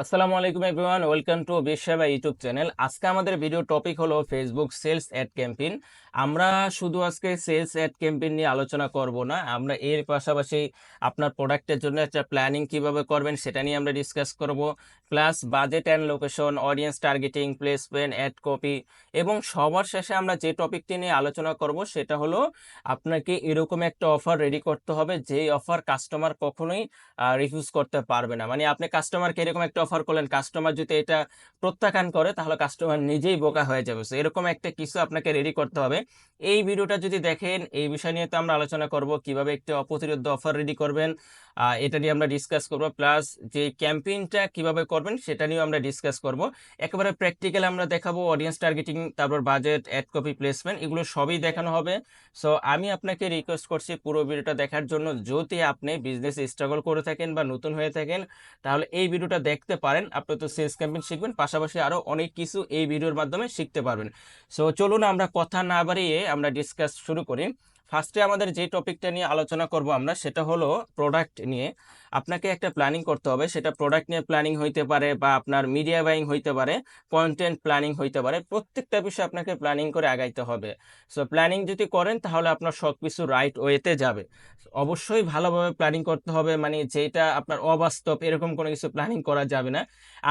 আসসালামু আলাইকুম everyone, welcome to বিশ্ববা ইউটিউব চ্যানেল। আজকে আমাদের ভিডিও টপিক হলো ফেসবুক সেলস অ্যাড ক্যাম্পেইন। আমরা শুধু আজকে সেলস অ্যাড ক্যাম্পেইন নিয়ে আলোচনা করব না, আমরা এর পাশাপাশি আপনার প্রোডাক্টের জন্য একটা প্ল্যানিং কিভাবে করবেন সেটা নিয়ে আমরা ডিসকাস করব, plus budget and location, audience targeting, placement, ad copy, এবং সবার শেষে আমরা যে টপিকটি নিয়ে আলোচনা করব সেটা হলো আপনাকে এরকম একটা অফার রেডি করতে হবে যেই অফার কাস্টমার কখনোই রিফিউজ করতে পারবে না। মানে আপনি কাস্টমারকে এরকম একটা অফার করলেন, কাস্টমার যদি এটা প্রত্যাখ্যান করে তাহলে কাস্টমার নিজেই বোকা হয়ে যাবে। সো এরকম একটা কিছু আপনাকে রেডি করতে হবে। এই ভিডিওটা যদি দেখেন, এই বিষয় নিয়ে তো আমরা আলোচনা করব কিভাবে একটা অপ্রতিরোধ্য অফার রেডি করবেন, এটা নিয়ে আমরা ডিসকাস করব, প্লাস যে ক্যাম্পেইনটা কিভাবে করবেন সেটা নিয়েও আমরা ডিসকাস করব। একেবারে প্র্যাকটিক্যাল আমরা দেখাবো, অডিয়েন্স টার্গেটিং, তারপর বাজেট, অ্যাড কপি, প্লেসমেন্ট, এগুলো সবই দেখানো হবে। সো আমি আপনাকে রিকোয়েস্ট করছি পুরো ভিডিওটা দেখার জন্য। যদি আপনি বিজনেস স্ট্রাগল করে থাকেন বা নতুন হয়ে থাকেন তাহলে এই ভিডিওটা দেখতে পারেন। আপনি তো সেলস ক্যাম্পেইন শিখবেন, পাশাপাশি আরো অনেক কিছু এই ভিডিওর মাধ্যমে শিখতে পারবেন। সো চলুন আমরা কথা না বাড়িয়ে আমরা ডিসকাস শুরু করি। ফার্স্টে আমাদের যে টপিকটা নিয়ে আলোচনা করব আমরা, সেটা হলো প্রোডাক্ট নিয়ে। আপনাকে একটা প্ল্যানিং করতে হবে, সেটা প্রোডাক্ট নিয়ে প্ল্যানিং হইতে পারে বা আপনার মিডিয়া বাইং হইতে পারে, কন্টেন্ট প্ল্যানিং হইতে পারে, প্রত্যেকটা বিষয়ে আপনাকে প্ল্যানিং করে আগাইতে হবে। সো প্ল্যানিং যদি করেন তাহলে আপনার সব কিছু রাইট ওয়েতে যাবে। অবশ্যই ভালোভাবে প্ল্যানিং করতে হবে, মানে যেটা আপনার অবাস্তব এরকম কোনো কিছু প্ল্যানিং করা যাবে না।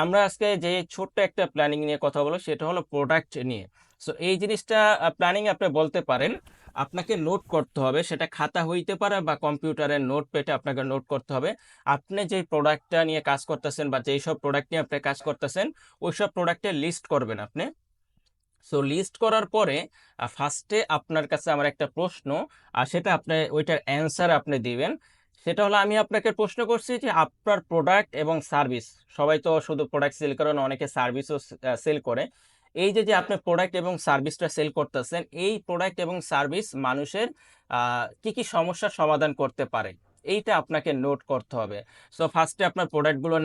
আমরা আজকে যে ছোট্ট একটা প্ল্যানিং নিয়ে কথা বলবো সেটা হলো প্রোডাক্ট নিয়ে। সো এই জিনিসটা প্ল্যানিং আপনি বলতে পারেন, আপনাকে নোট করতে হবে, সেটা খাতা হইতে পারে বা কম্পিউটারের নোট পেটে আপনাকে নোট করতে হবে। আপনি যে প্রোডাক্টটা নিয়ে কাজ করতেছেন বা যেই সব প্রোডাক্ট নিয়ে আপনি কাজ করতেছেন ওই সব প্রোডাক্টের লিস্ট করবেন আপনি। সো লিস্ট করার পরে ফার্স্টে আপনার কাছে আমার একটা প্রশ্ন, আর সেটা আপনি ওইটার অ্যান্সার আপনি দিবেন। সেটা হলো, আমি আপনাকে প্রশ্ন করছি যে আপনার প্রোডাক্ট এবং সার্ভিস, সবাই তো শুধু প্রোডাক্ট সেল করে না, অনেকে সার্ভিসও সেল করে। এই যে যে আপনি প্রোডাক্ট এবং সার্ভিসটা সেল করতেছেন, এই প্রোডাক্ট এবং সার্ভিস মানুষের কি কি সমস্যার সমাধান করতে পারে এইটা আপনাকে নোট করতে হবে। সো ফার্স্টে আপনার প্রোডাক্টগুলো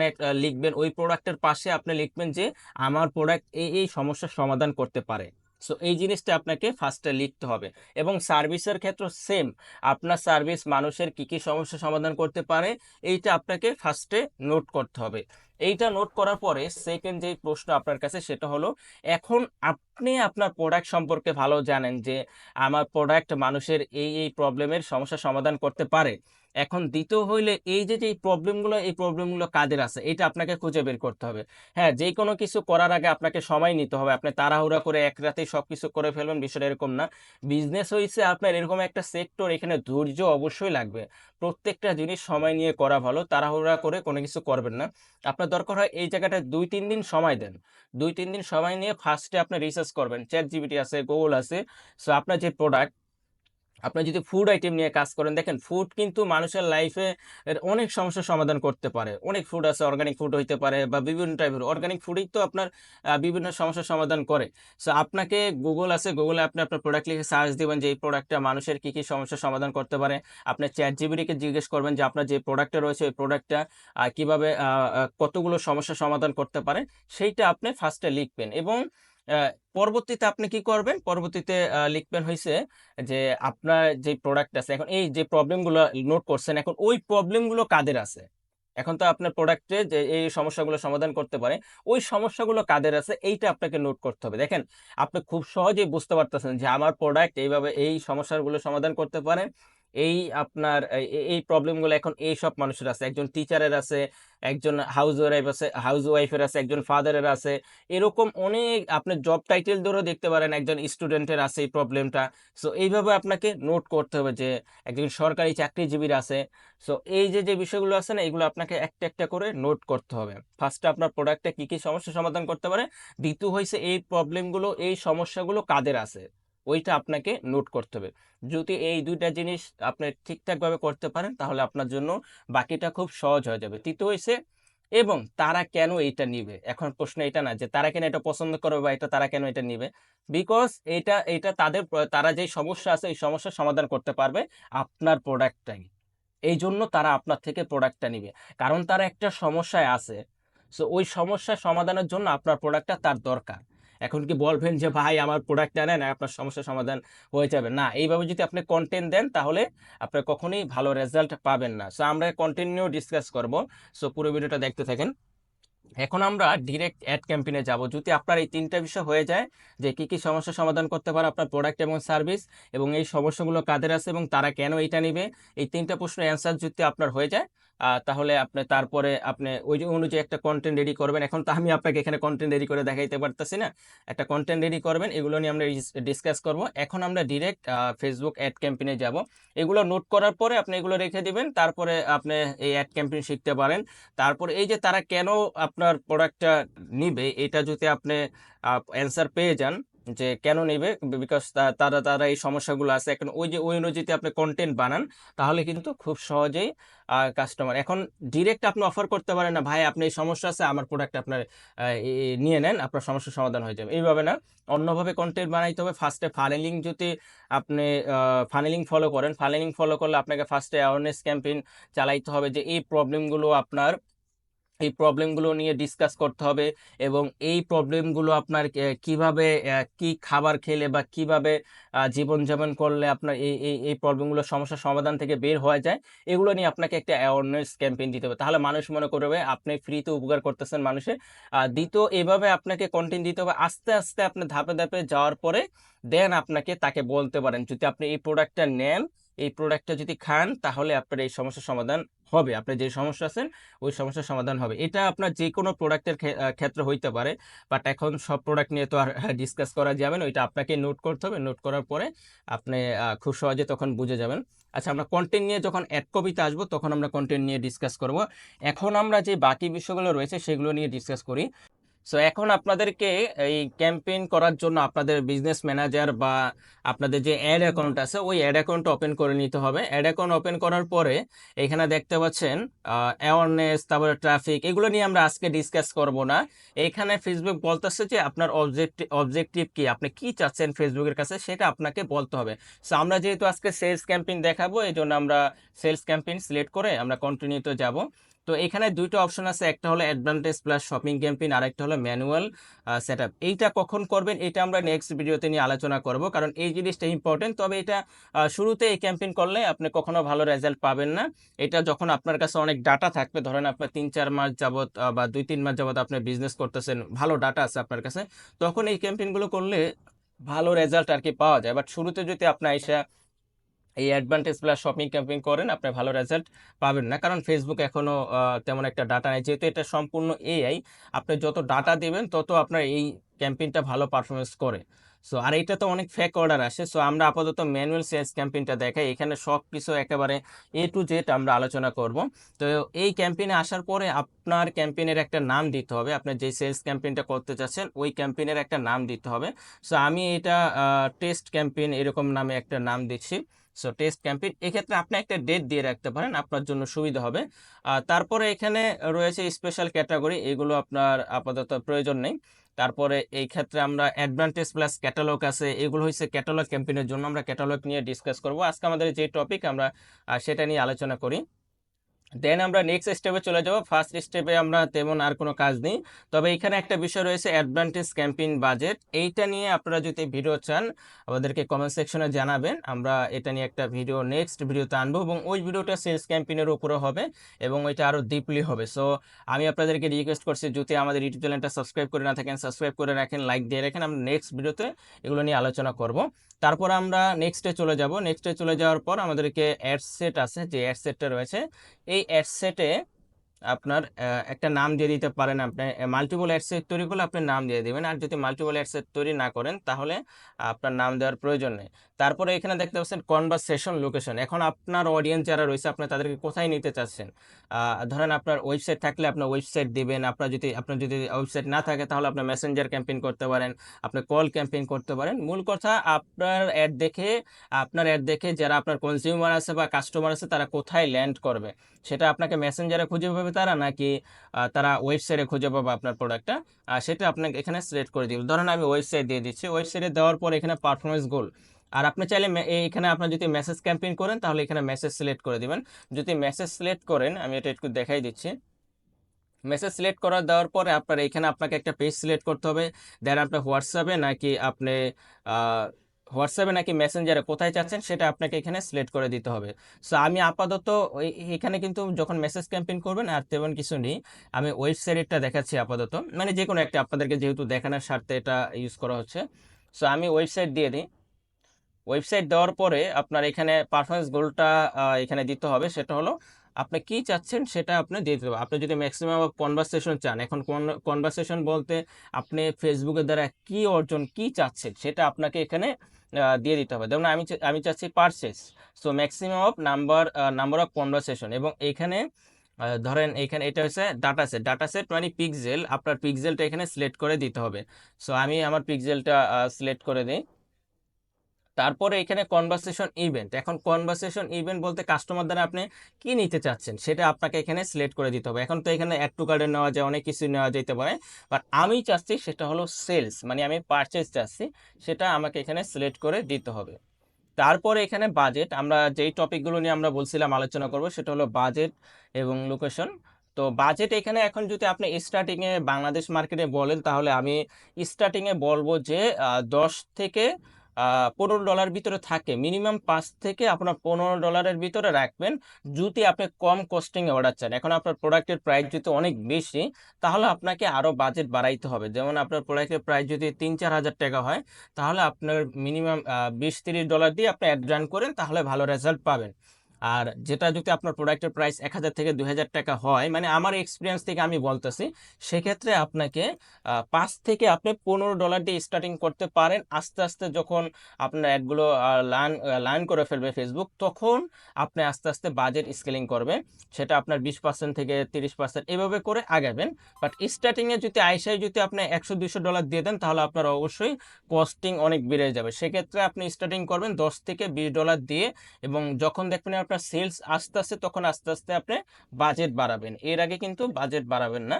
লিখবেন, ওই প্রোডাক্টের পাশে আপনি লিখবেন যে আমার প্রোডাক্ট এই এই সমস্যার সমাধান করতে পারে। সো এই জিনিসটা আপনাকে ফার্স্টে লিখতে হবে। এবং সার্ভিসের ক্ষেত্রে সেম, আপনার সার্ভিস মানুষের কি কি সমস্যা সমাধান করতে পারে এইটা আপনাকে ফার্স্টে নোট করতে হবে। এইটা নোট করার পরে সেকেন্ড যে প্রশ্ন আপনার কাছে সেটা হলো, এখন আপনি আপনার প্রোডাক্ট সম্পর্কে ভালো জানেন যে আমার প্রোডাক্ট মানুষের এই এই প্রবলেমের সমস্যা সমাধান করতে পারে। এখন দ্বিতীয় হইলে এই যে যে প্রবলেমগুলো, এই প্রবলেমগুলো কাদের আছে এটা আপনাকে খুঁজে বের করতে হবে। হ্যাঁ, যে কোনো কিছু করার আগে আপনাকে সময় নিতে হবে, আপনি তাড়াহুড়া করে এক রাতেই সব কিছু করে ফেলবেন, বিষয়টা এরকম না। বিজনেস হইছে আপনার এরকম একটা সেক্টর, এখানে ধৈর্য অবশ্যই লাগবে। প্রত্যেকটা জিনিস সময় নিয়ে করা ভালো, তাড়াহুড়া করে কোনো কিছু করবেন না। আপনার দরকার হয় এই জায়গাটা 2-3 দিন সময় দেন। 2-3 দিন সময় নিয়ে ফার্স্টে আপনি রিসার্চ করবেন, চ্যাট জিপিটি আছে, গুগল আছে। সো আপনার যে প্রোডাক্ট, আপনি যদি ফুড আইটেম নিয়ে কাজ করেন, দেখেন ফুড কিন্তু মানুষের লাইফে এর অনেক সমস্যার সমাধান করতে পারে। অনেক ফুড আছে, অর্গানিক ফুড হইতে পারে বা বিভিন্ন টাইপের অর্গানিক ফুডই তো আপনার বিভিন্ন সমস্যার সমাধান করে। সো আপনাকে গুগল আছে, গুগলে আপনি আপনার প্রোডাক্ট লিখে সার্চ দিবেন যে এই প্রোডাক্টটা মানুষের কি কি সমস্যার সমাধান করতে পারে। আপনি চ্যাট জিপিটিকে জিজ্ঞেস করবেন যে আপনার যে প্রোডাক্টটা রয়েছে ওই প্রোডাক্টটা কিভাবে কতগুলো সমস্যার সমাধান করতে পারে, সেইটা আপনি ফার্স্টে লিখবেন। এবং পরবর্তীতে আপনি কি করবেন, পরবর্তীতে লিখবেন হয়েছে যে আপনার যে প্রোডাক্ট আছে, এখন এই যে প্রবলেমগুলো নোট করছেন, এখন ওই প্রবলেমগুলো কাদের আছে। এখন তো আপনার প্রোডাক্টে যে এই সমস্যাগুলো সমাধান করতে পারে, ওই সমস্যাগুলো কাদের আছে এইটা আপনাকে নোট করতে হবে। দেখেন, আপনি খুব সহজেই বুঝতে পারতেছেন যে আমার প্রোডাক্ট এইভাবে এই সমস্যাগুলো সমাধান করতে পারে। এই আপনার এই প্রবলেমগুলো এখন এই সব মানুষের আছে, একজন টিচারের আছে, একজন হাউস ওয়াইফের আছে, একজন ফাদারের আছে, এরকম অনেক আপনি জব টাইটেল ধরেও দেখতে পারেন একজন স্টুডেন্টের আছে এই প্রবলেমটা। সো এইভাবে আপনাকে নোট করতে হবে যে একজন সরকারি চাকরিজীবীর আছে। সো এই যে যে বিষয়গুলো আছে না, এগুলো আপনাকে একটা একটা করে নোট করতে হবে। ফার্স্টে আপনার প্রোডাক্টে কি কি সমস্যা সমাধান করতে পারে, দ্বিতীয় হয়েছে এই প্রবলেমগুলো, এই সমস্যাগুলো কাদের আছে, ওইটা আপনাকে নোট করতে হবে। যদি এই দুইটা জিনিস আপনি ঠিকঠাকভাবে করতে পারেন তাহলে আপনার জন্য বাকিটা খুব সহজ হয়ে যাবে। তৃতীয় হয়েছে, এবং তারা কেন এইটা নিবে। এখন প্রশ্ন এটা না যে তারা কেন এটা পছন্দ করবে বা এটা তারা কেন এটা নিবে, বিকজ এটা এটা তাদের তারা যে সমস্যা আছে এই সমস্যার সমাধান করতে পারবে আপনার প্রোডাক্টটাই। এই জন্য তারা আপনার থেকে প্রোডাক্টটা নিবে, কারণ তারা একটা সমস্যায় আছে। সো ওই সমস্যার সমাধানের জন্য আপনার প্রোডাক্টটা তার দরকার। এখন কি বলবেন যে ভাই আমার প্রোডাক্টটা নেন আপনার সমস্যার সমাধান হয়ে যাবে, না। এইভাবে যদি আপনি কন্টেন্ট দেন তাহলে আপনি কখনোই ভালো রেজাল্ট পাবেন না। সো আমরা কন্টিনিউ ডিসকাস করব। সো পুরো ভিডিওটা দেখতে থাকেন। এখন আমরা ডিরেক্ট অ্যাড ক্যাম্পেইনে যাব। যদি আপনার এই তিনটা বিষয় হয়ে যায়, যে কি কি সমস্যার সমাধান করতে পারে আপনার প্রোডাক্ট এবং সার্ভিস, এবং এই সমস্যাগুলো কাদের আছে এবং তারা কেন এটা নিবে, এই তিনটা প্রশ্নের অ্যান্সার যদি আপনার হয়ে যায়, তাহলে আপনি তারপরে আপনি ওই যে অনুযায়ী একটা কন্টেন্ট রেডি করবেন। এখন তো আমি আপনাকে এখানে কন্টেন্ট রেডি করে দেখাইতে পারতেছি না, একটা কন্টেন্ট রেডি করবেন, এগুলো নিয়ে আমরা ডিসকাস করব। এখন আমরা ডিরেক্ট ফেসবুক অ্যাড ক্যাম্পেইনে যাব। এগুলো নোট করার পরে আপনি এগুলো রেখে দিবেন, তারপরে আপনি এই অ্যাড ক্যাম্পেইন শিখতে পারেন। তারপর এই যে তারা কেন আপনার প্রোডাক্টটা নিবে, এটা যদি আপনি অ্যান্সার পেয়ে যান যে কেন নিবে, বিকজ তারা তারা এই সমস্যাগুলো আছে, এখন ওই যে ওই অনুযায়ী আপনি কন্টেন্ট বানান, তাহলে কিন্তু খুব সহজেই কাস্টমার, এখন ডিরেক্ট আপনি অফার করতে পারেন না, ভাই আপনি এই সমস্যা আছে আমার প্রোডাক্ট আপনার নিয়ে নেন, আপনার সমস্যার সমাধান হয়ে যাবে, এইভাবে না, অন্যভাবে কন্টেন্ট বানাইতে হবে। ফার্স্টে ফানেলিং, যদি আপনি ফানেলিং ফলো করেন, ফানেলিং ফলো করলে আপনাকে ফার্স্টে অ্যাওয়ারনেস ক্যাম্পেইন চালাইতে হবে, যে এই প্রবলেমগুলো নিয়ে ডিসকাস করতে হবে, এবং এই প্রবলেমগুলো আপনার কিভাবে কি খাবার খেলে বা কিভাবে জীবনযাপন করলে আপনার এই এই এই প্রবলেমগুলো সমস্যার সমাধান থেকে বের হওয়া যায়, এগুলো নিয়ে আপনাকে একটা অ্যাওয়ারনেস ক্যাম্পেইন দিতে হবে, তাহলে মানুষ মনে করবে আপনি ফ্রিতে উপকার করতেছেন মানুষের। দ্বিতীয়, এভাবে আপনাকে কন্টেন্ট দিতে হবে, আস্তে আস্তে আপনি ধাপে ধাপে যাওয়ার পরে দেন আপনাকে তাকে বলতে পারেন, যদি আপনি এই প্রোডাক্টটা নেন, এই প্রোডাক্টটা যদি খান, তাহলে আপনার এই সমস্যার সমাধান হবে, আপনার যে সমস্যা আছেন ওই সমস্যার সমাধান হবে। এটা আপনার যে কোনো প্রোডাক্টের ক্ষেত্রে হইতে পারে, বাট এখন সব প্রোডাক্ট নিয়ে তো আর ডিসকাস করা যাবে না, ওইটা আপনাকে নোট করতে হবে, নোট করার পরে আপনি খুব সহজে তখন বুঝে যাবেন। আচ্ছা, আমরা কন্টেন্ট নিয়ে যখন অ্যাড কপিতে আসবো তখন আমরা কন্টেন্ট নিয়ে ডিসকাস করব। এখন আমরা যে বাকি বিষয়গুলো রয়েছে সেগুলো নিয়ে ডিসকাস করি। সো এখন আপনাদেরকে এই ক্যাম্পেইন করার জন্য আপনাদের বিজনেস ম্যানেজার বা আপনাদের যে অ্যাড অ্যাকাউন্ট আছে ওই অ্যাড অ্যাকাউন্ট ওপেন করে নিতে হবে। অ্যাড অ্যাকাউন্ট ওপেন করার পরে এখানে দেখতে পাচ্ছেন অ্যাওয়ারনেস, তারপরে ট্রাফিক, এগুলো নিয়ে আমরা আজকে ডিসকাস করব না। এখানে ফেসবুক বলতেছে যে আপনার অবজেক্টিভ কি, আপনি কি চাচ্ছেন ফেসবুকের কাছে সেটা আপনাকে বলতে হবে। সো আমরা যেহেতু আজকে সেলস ক্যাম্পেইন দেখাবো, এই জন্য আমরা সেলস ক্যাম্পেইন সিলেক্ট করে আমরা কন্টিনিউতে যাব। তো এখানে দুইটা অপশন আছে, একটা হলো অ্যাডভান্টেজ প্লাস শপিং ক্যাম্পেইন, আর একটা হলো ম্যানুয়াল সেটআপ। এইটা কখন করবেন এটা আমরা নেক্সট ভিডিওতে নিয়ে আলোচনা করব, কারণ এই জিনিসটা ইম্পর্টেন্ট। তবে এটা শুরুতে এই ক্যাম্পেইন করলে আপনি কখনো ভালো রেজাল্ট পাবেন না। এটা যখন আপনার কাছে অনেক ডাটা থাকবে, ধরেন আপনার 3-4 মাস যাবত বা 2-3 মাস যাবত আপনি বিজনেস করতেছেন, ভালো ডাটা আছে আপনার কাছে, তখন এই ক্যাম্পেইনগুলো করলে ভালো রেজাল্ট আর কি পাওয়া যায়। বাট শুরুতে যদি আপনি এসে এই অ্যাডভান্টেজ প্লাস শপিং ক্যাম্পেইন করেন, আপনি ভালো রেজাল্ট পাবেন না, কারণ ফেসবুক এখনো তেমন একটা ডাটা নেই, যেহেতু এটা সম্পূর্ণ এআই। আপনি যত ডাটা দিবেন তত আপনার এই ক্যাম্পেইনটা ভালো পারফরমেন্স করে। সো আর এটা তো অনেক ফেক অর্ডার আসে। সো আমরা আপাতত ম্যানুয়াল সেলস ক্যাম্পেইনটা দেখাই, এখানে সব কিছু একেবারে A to Z আমরা আলোচনা করব। তো এই ক্যাম্পেইনে আসার পরে আপনার ক্যাম্পেইনের একটা নাম দিতে হবে, আপনার যে সেলস ক্যাম্পেইনটা করতে চাচ্ছেন ওই ক্যাম্পেইনের একটা নাম দিতে হবে। সো আমি এটা টেস্ট ক্যাম্পেইন এরকম নামে একটা নাম দিচ্ছি। সো টেস্ট ক্যাম্পেইন, এক্ষেত্রে আপনি একটা ডেট দিয়ে রাখতে পারেন, আপনার জন্য সুবিধা হবে। তারপরে এখানে রয়েছে স্পেশাল ক্যাটাগরি, এগুলো আপনার আপাতত প্রয়োজন নেই। তারপরে এই ক্ষেত্রে আমরা অ্যাডভান্টেজ প্লাস ক্যাটালগ আছে, এগুলো হচ্ছে ক্যাটালগ ক্যাম্পেইনের জন্য, আমরা ক্যাটালগ নিয়ে ডিসকাস করব আজকে। আমাদের যে টপিক আমরা সেটা নিয়ে আলোচনা করি। দেন আমরা নেক্সট স্টেপে চলে যাব। ফার্স্ট স্টেপে আমরা তেমন আর কোনো কাজ নেই, তবে এখানে একটা বিষয় রয়েছে অ্যাডভান্টেজ ক্যাম্পেইন বাজেট। এইটা নিয়ে আপনারা যদি ভিডিও চান আমাদেরকে কমেন্ট সেকশনে জানাবেন, আমরা এটা নিয়ে একটা ভিডিও নেক্সট ভিডিওতে আনবো, এবং ওই ভিডিওটা সেলস ক্যাম্পেইনের উপরে হবে এবং ওইটা আরও ডিপলি হবে। সো আমি আপনাদেরকে রিকোয়েস্ট করছি, যদি আমাদের ইউটিউব চ্যানেলটা সাবস্ক্রাইব করে না থাকেন সাবস্ক্রাইব করে রাখেন, লাইক দিয়ে রাখেন, আমরা নেক্সট ভিডিওতে এগুলো নিয়ে আলোচনা করব। তারপর আমরা নেক্সটে চলে যাব। নেক্সটে চলে যাওয়ার পর আমাদেরকে অ্যাড সেট আছে, যে অ্যাড সেটটা রয়েছে, এই অ্যাড সেটে আপনার একটা নাম দিয়ে দিতে পারেন। আপনি মাল্টিপল অ্যাড সেট তৈরি করলে আপনি নাম দিয়ে দিবেন, আর যদি মাল্টিপল অ্যাড সেট তৈরি না করেন তাহলে আপনার নাম দেওয়ার প্রয়োজন নেই। তারপরে এখানে দেখতে পাচ্ছেন কনভারসেশন লোকেশন, এখন আপনার অডিয়েন্স যারা রয়েছে আপনি তাদেরকে কোথায় নিতে চাচ্ছেন। ধরেন আপনার ওয়েবসাইট থাকলে আপনার ওয়েবসাইট দিবেন, আপনার যদি ওয়েবসাইট না থাকে তাহলে আপনি মেসেঞ্জার ক্যাম্পেইন করতে পারেন, আপনি কল ক্যাম্পেইন করতে পারেন। মূল কথা আপনার অ্যাড দেখে যারা আপনার কনজিউমার আছে বা কাস্টমার আছে তারা কোথায় ল্যান্ড করবে, সেটা আপনাকে মেসেঞ্জারে খুঁজে পাবে তারা, নাকি তারা ওয়েবসাইটে খুঁজে পাবে আপনার প্রোডাক্টটা, সেটা আপনাকে এখানে সিলেক্ট করে দিবেন। ধরেন আমি ওয়েবসাইট দিয়ে দিচ্ছি, ওয়েবসাইটে দেওয়ার পর এখানে পারফরমেন্স গোল, আর আপনি চাইলে এখানে আপনার যদি মেসেজ ক্যাম্পেইন করেন তাহলে এখানে মেসেজ সিলেক্ট করে দিবেন। যদি মেসেজ সিলেক্ট করেন, আমি এটা একটু দেখাই দিচ্ছি, মেসেজ সিলেক্ট করা দেওয়ার পরে আপনার এখানে আপনাকে একটা পেজ সিলেক্ট করতে হবে। দেন আপনার হোয়াটসঅ্যাপে নাকি আপনি হোয়াটসঅ্যাপে নাকি মেসেঞ্জারে কোথায় চাচ্ছেন সেটা আপনাকে এখানে সিলেক্ট করে দিতে হবে। সো আমি আপাতত এখানে কিন্তু যখন মেসেজ ক্যাম্পেইন করবেন আর তেমন কিছু নেই, আমি ওয়েবসাইটটা দেখাচ্ছি আপাতত, মানে যে কোনো একটা আপনাদেরকে যেহেতু দেখানোর স্বার্থে এটা ইউজ করা হচ্ছে। সো আমি ওয়েবসাইট দিয়ে দিই। ওয়েবসাইট দেওয়ার পরে আপনার এখানে পারফরমেন্স গোলটা এখানে দিতে হবে, সেটা হলো আপনি কি চাচ্ছেন সেটা আপনি দিয়ে দিতে হবে। আপনি যদি ম্যাক্সিমাম কনভারসেশন চান, এখন কনভারসেশন বলতে আপনি ফেসবুকের দ্বারা কি অর্জন কি চাচ্ছেন সেটা আপনাকে এখানে দিয়ে দিতে হবে। যেমন আমি চাচ্ছি purchase, so maximum of number of conversation, এবং এখানে ধরেন এখানে এটা হচ্ছে ডাটা সেট মানে পিক্সেল, আপনার পিক্সেলটা এখানে সিলেক্ট করে দিতে হবে। সো আমি আমার পিক্সেলটা সিলেক্ট করে দিই। তারপরে এখানে কনভারসেশন ইভেন্ট, এখন কনভারসেশন ইভেন্ট বলতে কাস্টমার দ্বারা আপনি কি নিতে চাচ্ছেন সেটা আপনাকে এখানে সিলেক্ট করে দিতে হবে। এখন তো এখানে অ্যাড টু কার্ডে নেওয়া যায়, অনেক কিছু নেওয়া যেতে পারে, বাট আমি চাচ্ছি সেটা হলো সেলস, মানে আমি পারচেজ চাচ্ছি, সেটা আমাকে এখানে সিলেক্ট করে দিতে হবে। তারপরে এখানে বাজেট, আমরা যেই টপিকগুলো নিয়ে আমরা বলছিলাম আলোচনা করব সেটা হলো বাজেট এবং লোকেশন। তো বাজেট এখানে এখন যদি আপনি স্টার্টিংয়ে বাংলাদেশ মার্কেটে বলেন, তাহলে আমি স্টার্টিংয়ে বলবো যে 10 থেকে $15 ভিতরে থাকে, মিনিমাম 5 থেকে আপনার $15 ভিতরে রাখবেন যদি আপনি কম কস্টিংয়ে অর্ডার চান। এখন আপনার প্রোডাক্টের প্রাইস যদি অনেক বেশি, তাহলে আপনাকে আরও বাজেট বাড়াইতে হবে। যেমন আপনার প্রোডাক্টের প্রাইস যদি 3-4 হাজার টাকা হয়, তাহলে আপনার মিনিমাম $20-30 দিয়ে আপনি অ্যাড রান করেন, তাহলে ভালো রেজাল্ট পাবেন। আর যেটা যদি আপনার প্রোডাক্টের প্রাইস 1000 থেকে 2000 টাকা হয়, মানে আমার এক্সপিরিয়েন্স থেকে আমি বলতেছি, সেক্ষেত্রে আপনাকে 5 থেকে আপনি $15 দিয়ে স্টার্টিং করতে পারেন। আস্তে আস্তে যখন আপনার অ্যাডগুলো লার্ন করে ফেলবে ফেসবুক, তখন আপনি আস্তে আস্তে বাজেট স্কেলিং করবেন, সেটা আপনার 20% থেকে 30% এভাবে করে আগাবেন। বাট স্টার্টিংয়ে যদি আইসাই যদি আপনি $100-200 দিয়ে দেন, তাহলে আপনার অবশ্যই কস্টিং অনেক বেড়ে যাবে। সেক্ষেত্রে আপনি স্টার্টিং করবেন $10 থেকে $20 দিয়ে, এবং যখন দেখবেন আপনার সেলস আস্তে আস্তে, তখন আস্তে আস্তে আপনি বাজেট বাড়াবেন। এর আগে কিন্তু বাজেট বাড়াবেন না,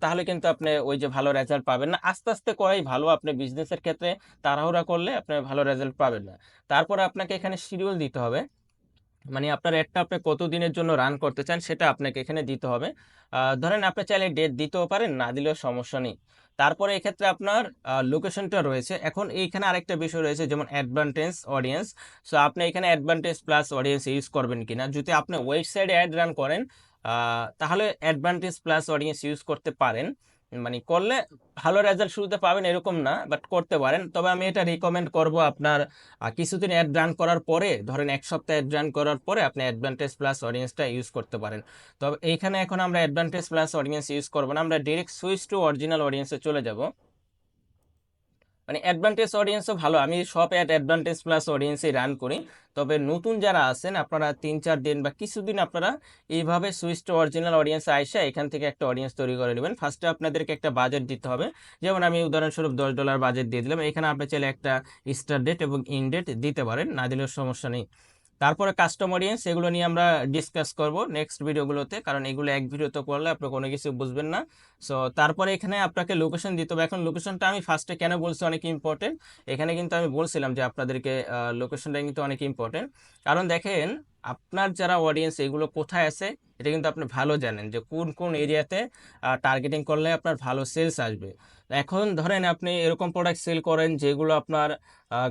তাহলে কিন্তু আপনি ওই যে ভালো রেজাল্ট পাবেন না। আস্তে আস্তে করাই ভালো, আপনি বিজনেসের ক্ষেত্রে তাড়াহুড়া করলে আপনি ভালো রেজাল্ট পাবেন না। তারপরে আপনাকে এখানে শিডিউল দিতে হবে, মানে আপনার অ্যাডটা আপনি কত দিনের জন্য রান করতে চান সেটা আপনাকে এখানে দিতে হবে। ধরেন আপনি চাইলে ডেট দিতেও পারেন, না দিলেও সমস্যা নেই। তারপরে এক্ষেত্রে আপনার লোকেশনটা রয়েছে। এখন এইখানে আরেকটা বিষয় রয়েছে, যেমন অ্যাডভান্টেজ অডিয়েন্স। সো আপনি এখানে অ্যাডভান্টেজ প্লাস অডিয়েন্স ইউজ করবেন কিনা। যদি আপনি ওয়েবসাইটে অ্যাড রান করেন, তাহলে অ্যাডভান্টেজ প্লাস অডিয়েন্স ইউজ করতে পারেন, মানে করলে ভালো রেজাল্ট শুরুতে পাবেন এরকম না, বাট করতে পারেন। তবে আমি এটা রিকমেন্ড করব আপনার কিছুদিন অ্যাড রান করার পরে, ধরেন 1 সপ্তাহ অ্যাড রান করার পরে আপনি অ্যাডভান্টেজ প্লাস অডিয়েন্সটা ইউজ করতে পারেন। তবে এইখানে এখন আমরা অ্যাডভান্টেজ প্লাস অডিয়েন্স ইউজ করবো না, আমরা ডিরেক্ট সুইচ টু অরিজিনাল অডিয়েন্সে চলে যাব। মানে অ্যাডভান্টেজ অডিয়েন্সও ভালো, আমি সব অ্যাডভান্টেজ প্লাস অডিয়েন্সই রান করি। তবে নতুন যারা আছেন, আপনারা 3-4 দিন বা কিছুদিন আপনারা এইভাবে সুইচ টু অরিজিনাল অডিয়েন্স আইসা এখান থেকে একটা অডিয়েন্স তৈরি করে নেবেন। ফার্স্টে আপনাদেরকে একটা বাজেট দিতে হবে, যেমন আমি উদাহরণস্বরূপ $10 বাজেট দিয়ে দিলাম। এখানে আপনি চাইলে একটা স্টার্ট ডেট এবং ইন ডেট দিতে পারেন, না দিলেও সমস্যা নেই। তারপরে কাস্টম অডিয়েন্স, এগুলো নিয়ে আমরা ডিসকাস করব নেক্সট ভিডিওগুলোতে, কারণ এগুলো এক ভিডিওতে করলে আপনি কোনো কিছু বুঝবেন না। সো তারপরে এখানে আপনাকে লোকেশন দিতে হবে। এখন লোকেশনটা আমি ফার্স্টে কেন বলছি অনেক ইম্পর্টেন্ট, এখানে কিন্তু আমি বলছিলাম যে আপনাদেরকে লোকেশনটা কিন্তু অনেক ইম্পর্টেন্ট। কারণ দেখেন, আপনার যারা অডিয়েন্স এগুলো কোথায় আছে এটা কিন্তু আপনি ভালো জানেন, যে কোন কোন এরিয়াতে টার্গেটিং করলে আপনার ভালো সেলস আসবে। এখন ধরেন আপনি এরকম প্রোডাক্ট সেল করেন যেগুলো আপনার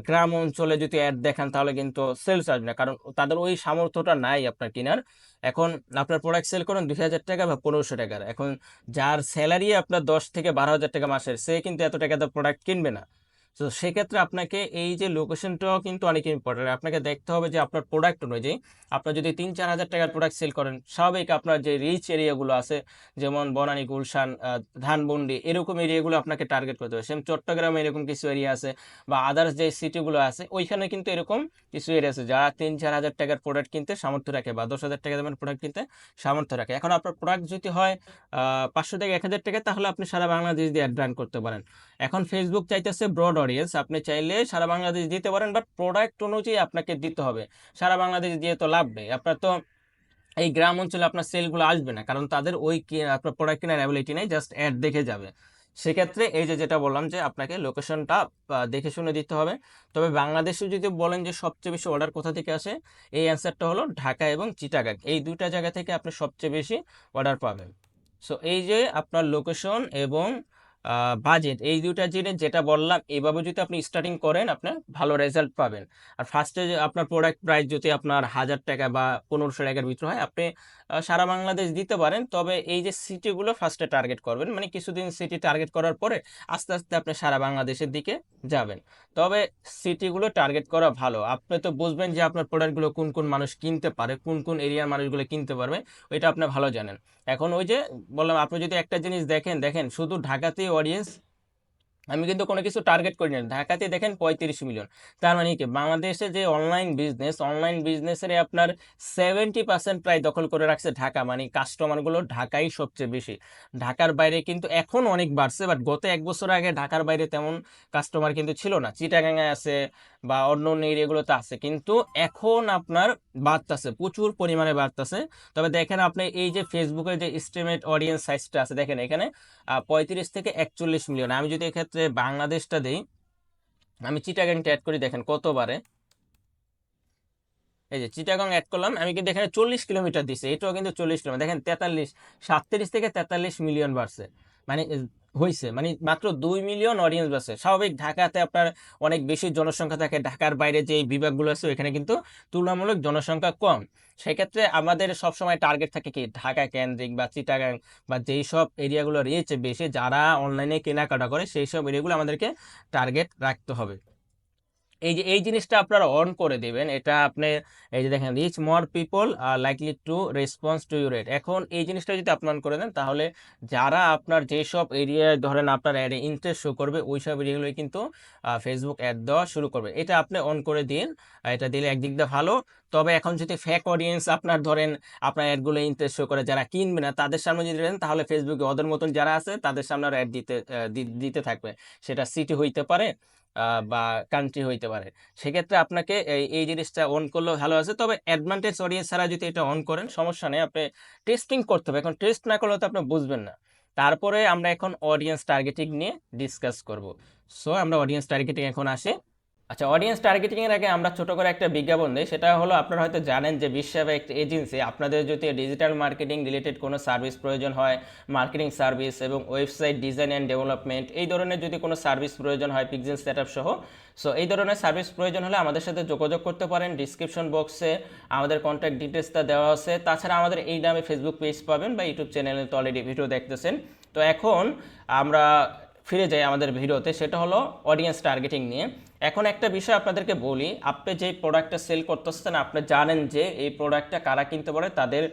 গ্রাম অঞ্চলে যদি অ্যাড দেখান, তাহলে কিন্তু সেলস আসবে না, কারণ তাদের ওই সামর্থ্যটা নাই আপনার কেনার। এখন আপনার প্রোডাক্ট সেল করেন 2000 টাকা বা 1500 টাকার, এখন যার স্যালারি আপনার 10 থেকে 12 হাজার টাকা মাসের, সে কিন্তু এত টাকা দিয়ে প্রোডাক্ট কিনবে না। তো সেক্ষেত্রে আপনাকে এই যে লোকেশনটাও কিন্তু অনেক ইম্পর্টেন্ট। আপনাকে দেখতে হবে যে আপনার প্রোডাক্ট অনুযায়ী, আপনার যদি 3-4 হাজার টাকার প্রোডাক্ট সেল করেন, স্বাভাবিক আপনার যে রিচ এরিয়াগুলো আছে, যেমন বনানী, গুলশান, ধানমন্ডি, এরকম এরিয়াগুলো আপনাকে টার্গেট করতে হবে। সেম চট্টগ্রামে এরকম কিছু এরিয়া আছে, বা আদার্স যে সিটিগুলো আছে ওইখানে কিন্তু এরকম কিছু এরিয়া আছে যারা 3-4 হাজার টাকার প্রোডাক্ট কিনতে সামর্থ্য রাখে, বা 10 হাজার টাকা দামের প্রোডাক্ট কিনতে সামর্থ্য রাখে। এখন আপনার প্রোডাক্ট যদি হয় 500 থেকে 1000 টাকা, তাহলে আপনি সারা বাংলাদেশ দিয়ে অ্যাড রান করতে পারেন। এখন ফেসবুক চাইতেছে ব্রড অডিয়েন্স, আপনি চাইলে সারা বাংলাদেশ দিতে পারেন, বাট প্রোডাক্ট অনুযায়ী আপনাকে দিতে হবে। সারা বাংলাদেশ দিয়ে তো লাভ নেই, আপনার তো এই গ্রাম অঞ্চলে আপনার সেলগুলো আসবে না, কারণ তাদের ওই আপনার প্রোডাক্ট কেনার অ্যাবিলিটি নেই, জাস্ট অ্যাড দেখে যাবে। সেক্ষেত্রে এই যে যেটা বললাম যে আপনাকে লোকেশনটা দেখে শুনে দিতে হবে। তবে বাংলাদেশে যদি বলেন যে সবচেয়ে বেশি অর্ডার কোথা থেকে আসে, এই অ্যান্সারটা হলো ঢাকা এবং চিটাগাং, এই দুইটা জায়গা থেকে আপনি সবচেয়ে বেশি অর্ডার পাবেন। সো এই যে আপনার লোকেশন এবং বাজেট, এই দুইটা জিনিস যেটা বললাম এইভাবে যদি আপনি স্টার্টিং করেন আপনি ভালো রেজাল্ট পাবেন। আর ফার্স্টে আপনার প্রোডাক্ট প্রাইস যদি আপনার 1000 টাকা বা 1500 টাকার ভিতরে হয় আপনি সারা বাংলাদেশ দিতে পারেন। তবে এই যে সিটিগুলো ফার্স্টে টার্গেট করবেন, মানে কিছুদিন সিটি টার্গেট করার পরে আস্তে আস্তে আপনি সারা বাংলাদেশের দিকে যাবেন। তবে সিটিগুলো টার্গেট করা ভালো, আপনি তো বুঝবেন যে আপনার প্রোডাক্টগুলো কোন কোন মানুষ কিনতে পারে, কোন কোন এরিয়ার মানুষগুলো কিনতে পারবে, ওইটা আপনি ভালো জানেন। এখন ওই যে বললাম, আপনি যদি একটা জিনিস দেখেন, শুধু ঢাকাতেই অডিয়েন্স, আমি কিন্তু কোনো কিছু টার্গেট করি না, ঢাকাতে দেখেন 35 মিলিয়ন। তার মানে কি বাংলাদেশে যে অনলাইন বিজনেসের আপনার 70% প্রায় দখল করে রাখছে ঢাকা, মানে কাস্টমারগুলো ঢাকাই সবচেয়ে বেশি। ঢাকার বাইরে কিন্তু এখন অনেক বাড়ছে, বাট গত 1 বছর আগে ঢাকার বাইরে তেমন কাস্টমার কিন্তু ছিল না। চিটাগাঙে আছে বা অন্য অন্য এরিয়াগুলোতে আছে, কিন্তু এখন আপনার বাড়তেছে, প্রচুর পরিমাণে বাড়তেছে। তবে দেখেন আপনি এই যে ফেসবুকের যে এস্টিমেট অডিয়েন্স সাইজটা আছে, দেখেন এখানে 35 থেকে 41 মিলিয়ন। আমি যদি এক্ষেত্রে বাংলাদেশটা দিই, আমি চিটাগাংটা অ্যাড করি, দেখেন কতবারে এই যে চিটাগাং অ্যাড করলাম, আমি কিন্তু এখানে 40 কিলোমিটার দিছে, এটাও কিন্তু 40 কিলোমিটার, দেখেন 37 থেকে 43 মিলিয়ন বাড়ছে। মানে হয়েছে, মানে মাত্র 2 মিলিয়ন অডিয়েন্স বাড়ছে। স্বাভাবিক, ঢাকাতে আপনার অনেক বেশি জনসংখ্যা থাকে, ঢাকার বাইরে যে বিভাগগুলো আছে এখানে কিন্তু তুলনামূলক জনসংখ্যা কম। সেক্ষেত্রে আমাদের সবসময় টার্গেট থাকে কি ঢাকা কেন্দ্রিক বা চিটাগাং বা যেই সব এরিয়াগুলো রয়েছে বেশি, যারা অনলাইনে কেনাকাটা করে সেই সব এরিয়াগুলো আমাদেরকে টার্গেট রাখতে হবে। এই জিনিসটা আপনারা অন করে দিবেন, এটা আপনি এই যে দেখেন reach more people are likely to response to your ad. এখন এই জিনিসটা যদি আপনি অন করে দেন, তাহলে যারা আপনার যেসব এরিয়ায় ধরেন আপনার অ্যাডে ইন্টারেস্ট শো করবে ওই সব এরিয়াগুলোই কিন্তু ফেসবুক অ্যাড দেওয়া শুরু করবে। এটা আপনি অন করে দিন, এটা দিলে একদিক দিয়ে ভালো। তবে এখন যদি ফেক অডিয়েন্স আপনার ধরেন আপনার অ্যাডগুলো ইন্টারেস্ট শো করে, যারা কিনবে না তাদের সামনে যদি দেন, তাহলে ফেসবুকে ওদের মতন যারা আছে তাদের সামনে অ্যাড দিতে থাকবে। সেটা সিটি হইতে পারে বা কান্ট্রি হইতে পারে। সেক্ষেত্রে আপনাকে এই জিনিসটা অন করলেও ভালো আছে। তবে অ্যাডভান্টেজ অডিয়েন্স ছাড়া যদি এটা অন করেন সমস্যা নেই, আপনি টেস্টিং করতে হবে। এখন টেস্ট না করলে তো আপনি বুঝবেন না। তারপরে আমরা এখন অডিয়েন্স টার্গেটিং নিয়ে ডিসকাস করব। সো আমরা অডিয়েন্স টার্গেটিং এখন আসি। আচ্ছা, অডিয়েন্স টার্গেটিং এর আগে আমরা ছোট করে একটা বিজ্ঞাপন দিই। সেটা হলো, আপনারা হয়তো জানেন যে বিশ্বে একটা এজেন্সি, আপনাদের যদি ডিজিটাল মার্কেটিং রিলেটেড কোনো সার্ভিস প্রয়োজন হয়, মার্কেটিং সার্ভিস এবং ওয়েবসাইট ডিজাইন অ্যান্ড ডেভেলপমেন্ট, এই ধরনের যদি কোনো সার্ভিস প্রয়োজন হয় পিক্সেল সেটআপ সহ, সো এই ধরনের সার্ভিস প্রয়োজন হলে আমাদের সাথে যোগাযোগ করতে পারেন। ডিসক্রিপশন বক্সে আমাদের কন্ট্যাক্ট ডিটেলসটা দেওয়া আছে। তাছাড়া আমাদের এই নামে ফেসবুক পেজ পাবেন বা ইউটিউব চ্যানেলে তো অলরেডি ভিডিও দেখতেছেন। তো এখন আমরা ফিরে যাই আমাদের ভিডিওতে, সেটা হলো অডিয়েন্স টার্গেটিং নিয়ে। এখন একটা বিষয় আপনাদেরকে বলি, আপনি যেই প্রোডাক্টটা সেল করতেছেন আপনি জানেন যে এই প্রোডাক্টটা কারা কিনতে পারে, তাদের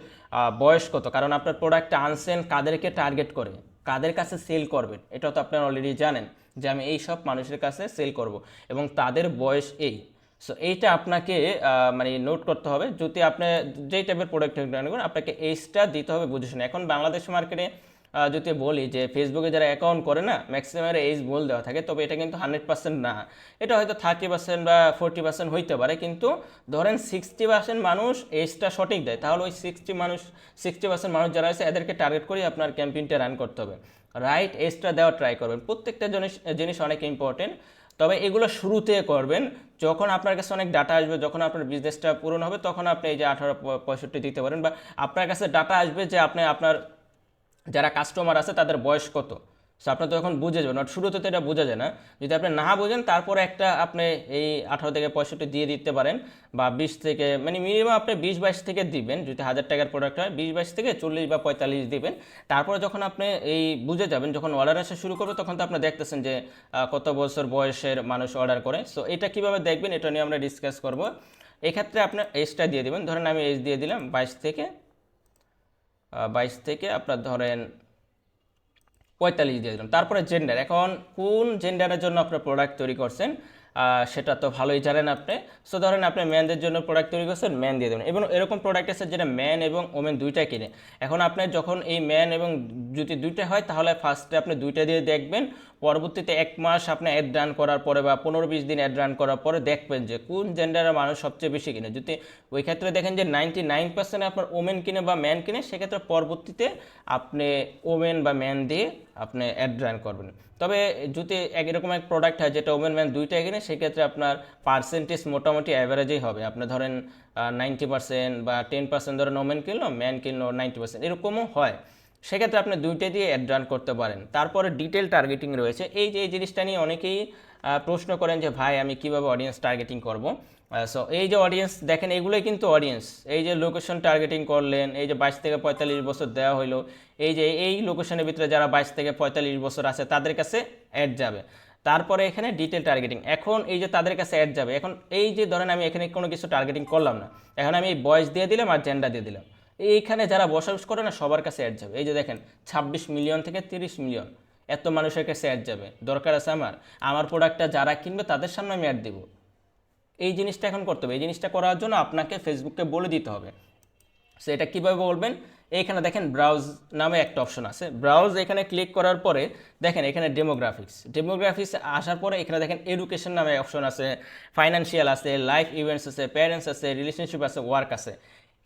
বয়স কত, কারণ আপনার প্রোডাক্টটা আনছেন কাদেরকে টার্গেট করে, কাদের কাছে সেল করবেন, এটা তো আপনারা অলরেডি জানেন যে আমি এই সব মানুষের কাছে সেল করব এবং তাদের বয়স এই। সো এইটা আপনাকে মানে নোট করতে হবে। যদি আপনি যেই টাইপের প্রোডাক্ট নেবেন আপনাকে এইজটা দিতে হবে বুঝে শুনে। এখন বাংলাদেশ মার্কেটে যদি বলি যে ফেসবুকে যারা অ্যাকাউন্ট করে না ম্যাক্সিমামের এজ বল দেওয়া থাকে, তবে এটা কিন্তু 100% না, এটা হয়তো 30% বা 40% হইতে পারে। কিন্তু ধরেন 60% মানুষ এজটা সঠিক দেয়, তাহলে ওই 60% মানুষ যারা আছে এদেরকে টার্গেট করে আপনার ক্যাম্পেইনটা রান করতে হবে। রাইট এজটা দেওয়া ট্রাই করবেন, প্রত্যেকটা জিনিস অনেক ইম্পর্টেন্ট। তবে এগুলো শুরুতে করবেন, যখন আপনার কাছে অনেক ডাটা আসবে, যখন আপনার বিজনেসটা পূরণ হবে, তখন আপনি এই যে 1865 দিতে পারেন, বা আপনার কাছে ডাটা আসবে যে আপনার যারা কাস্টমার আছে তাদের বয়স কত। সো আপনার তখন বুঝে যাবেন, বাট শুরুতে তো এটা বোঝা যায় না। যদি আপনি না বোঝেন তারপরে একটা আপনি এই 18 থেকে 65 দিয়ে দিতে পারেন, বা 20 থেকে, মানে মিনিমাম আপনি 20-22 থেকে দিবেন। যদি 1000 টাকার প্রোডাক্ট হয় 20-22 থেকে 40 বা 45 দিবেন। তারপরে যখন আপনি এই বুঝে যাবেন, যখন অর্ডার আসা শুরু করবে, তখন তো আপনি দেখতেছেন যে কত বছর বয়সের মানুষ অর্ডার করে। সো এটা কিভাবে দেখবেন এটা নিয়ে আমরা ডিসকাস করব। এক্ষেত্রে আপনার এজটা দিয়ে দিবেন, ধরেন আমি এজ দিয়ে দিলাম 22 থেকে আপনার ধরেন 45 দিয়ে দিলাম। তারপরে জেন্ডার, এখন কোন জেন্ডারের জন্য আপনার প্রোডাক্ট তৈরি করছেন সেটা তো ভালোই জানেন আপনি। সো ধরেন আপনি ম্যানদের জন্য প্রোডাক্ট তৈরি করছেন, ম্যান দিয়ে দেবেন। এবং এরকম প্রোডাক্ট আছে যেটা ম্যান এবং ওমেন দুইটাই কিনে। এখন আপনি যখন এই ম্যান এবং যদি দুইটা হয়, তাহলে ফার্স্টে আপনি দুইটা দিয়ে দেখবেন। পরবর্তীতে 1 মাস আপনি অ্যাড রান করার পরে বা 15-20 দিন অ্যাড রান করার পরে দেখবেন যে কোন জেন্ডারের মানুষ সবচেয়ে বেশি কিনে। যদি ওই ক্ষেত্রে দেখেন যে 99% আপনার ওমেন কিনে বা ম্যান কিনে, সেক্ষেত্রে পরবর্তীতে আপনি ওমেন বা ম্যান দিয়ে আপনি অ্যাড রান করবেন। তবে যদি এরকম এক প্রোডাক্ট হয় যেটা ওমেন ম্যান দুইটাই কিনে, সেক্ষেত্রে আপনার পার্সেন্টেজ মোটামুটি অ্যাভারেজেই হবে। আপনি ধরেন 90% বা 10% ধরেন ওমেন কিনলো, ম্যান কিনলো 90%, এরকমও হয়। সেক্ষেত্রে আপনি দুইটা দিয়ে অ্যাড রান করতে পারেন। তারপরে ডিটেল টার্গেটিং রয়েছে, এই যে এই জিনিসটা নিয়ে অনেকেই প্রশ্ন করেন যে ভাই আমি কিভাবে অডিয়েন্স টার্গেটিং করব। সো এই যে অডিয়েন্স দেখেন, এগুলোই কিন্তু অডিয়েন্স। এই যে লোকেশন টার্গেটিং করলেন, এই যে 22 থেকে 45 বছর দেওয়া হলো, এই যে এই লোকেশনের ভিতরে যারা 22 থেকে 45 বছর আছে তাদের কাছে অ্যাড যাবে। তারপরে এখানে ডিটেল টার্গেটিং, এখন এই যে তাদের কাছে অ্যাড যাবে, এখন এই যে ধরেন আমি এখানে কোনো কিছু টার্গেটিং করলাম না, এখন আমি বয়স দিয়ে দিলাম আর জেন্ডার দিয়ে দিলাম, এইখানে যারা বসবাস করে না সবার কাছে অ্যাড যাবে। এই যে দেখেন 26 মিলিয়ন থেকে 30 মিলিয়ন এত মানুষের কাছে অ্যাড যাবে। দরকার আছে আমার প্রোডাক্টটা যারা কিনবে তাদের সামনে আমি অ্যাড দিব। এই জিনিসটা এখন করতে হবে। এই জিনিসটা করার জন্য আপনাকে ফেসবুককে বলে দিতে হবে। সো এটা কীভাবে বলবেন, এইখানে দেখেন ব্রাউজ নামে একটা অপশন আছে। ব্রাউজ এখানে ক্লিক করার পরে দেখেন এখানে ডেমোগ্রাফিক্স আসার পরে এখানে দেখেন এডুকেশন নামে অপশন আছে, ফাইন্যান্সিয়াল আছে, লাইফ ইভেন্টস আছে, প্যারেন্টস আছে, রিলেশনশিপ আছে, ওয়ার্ক আছে।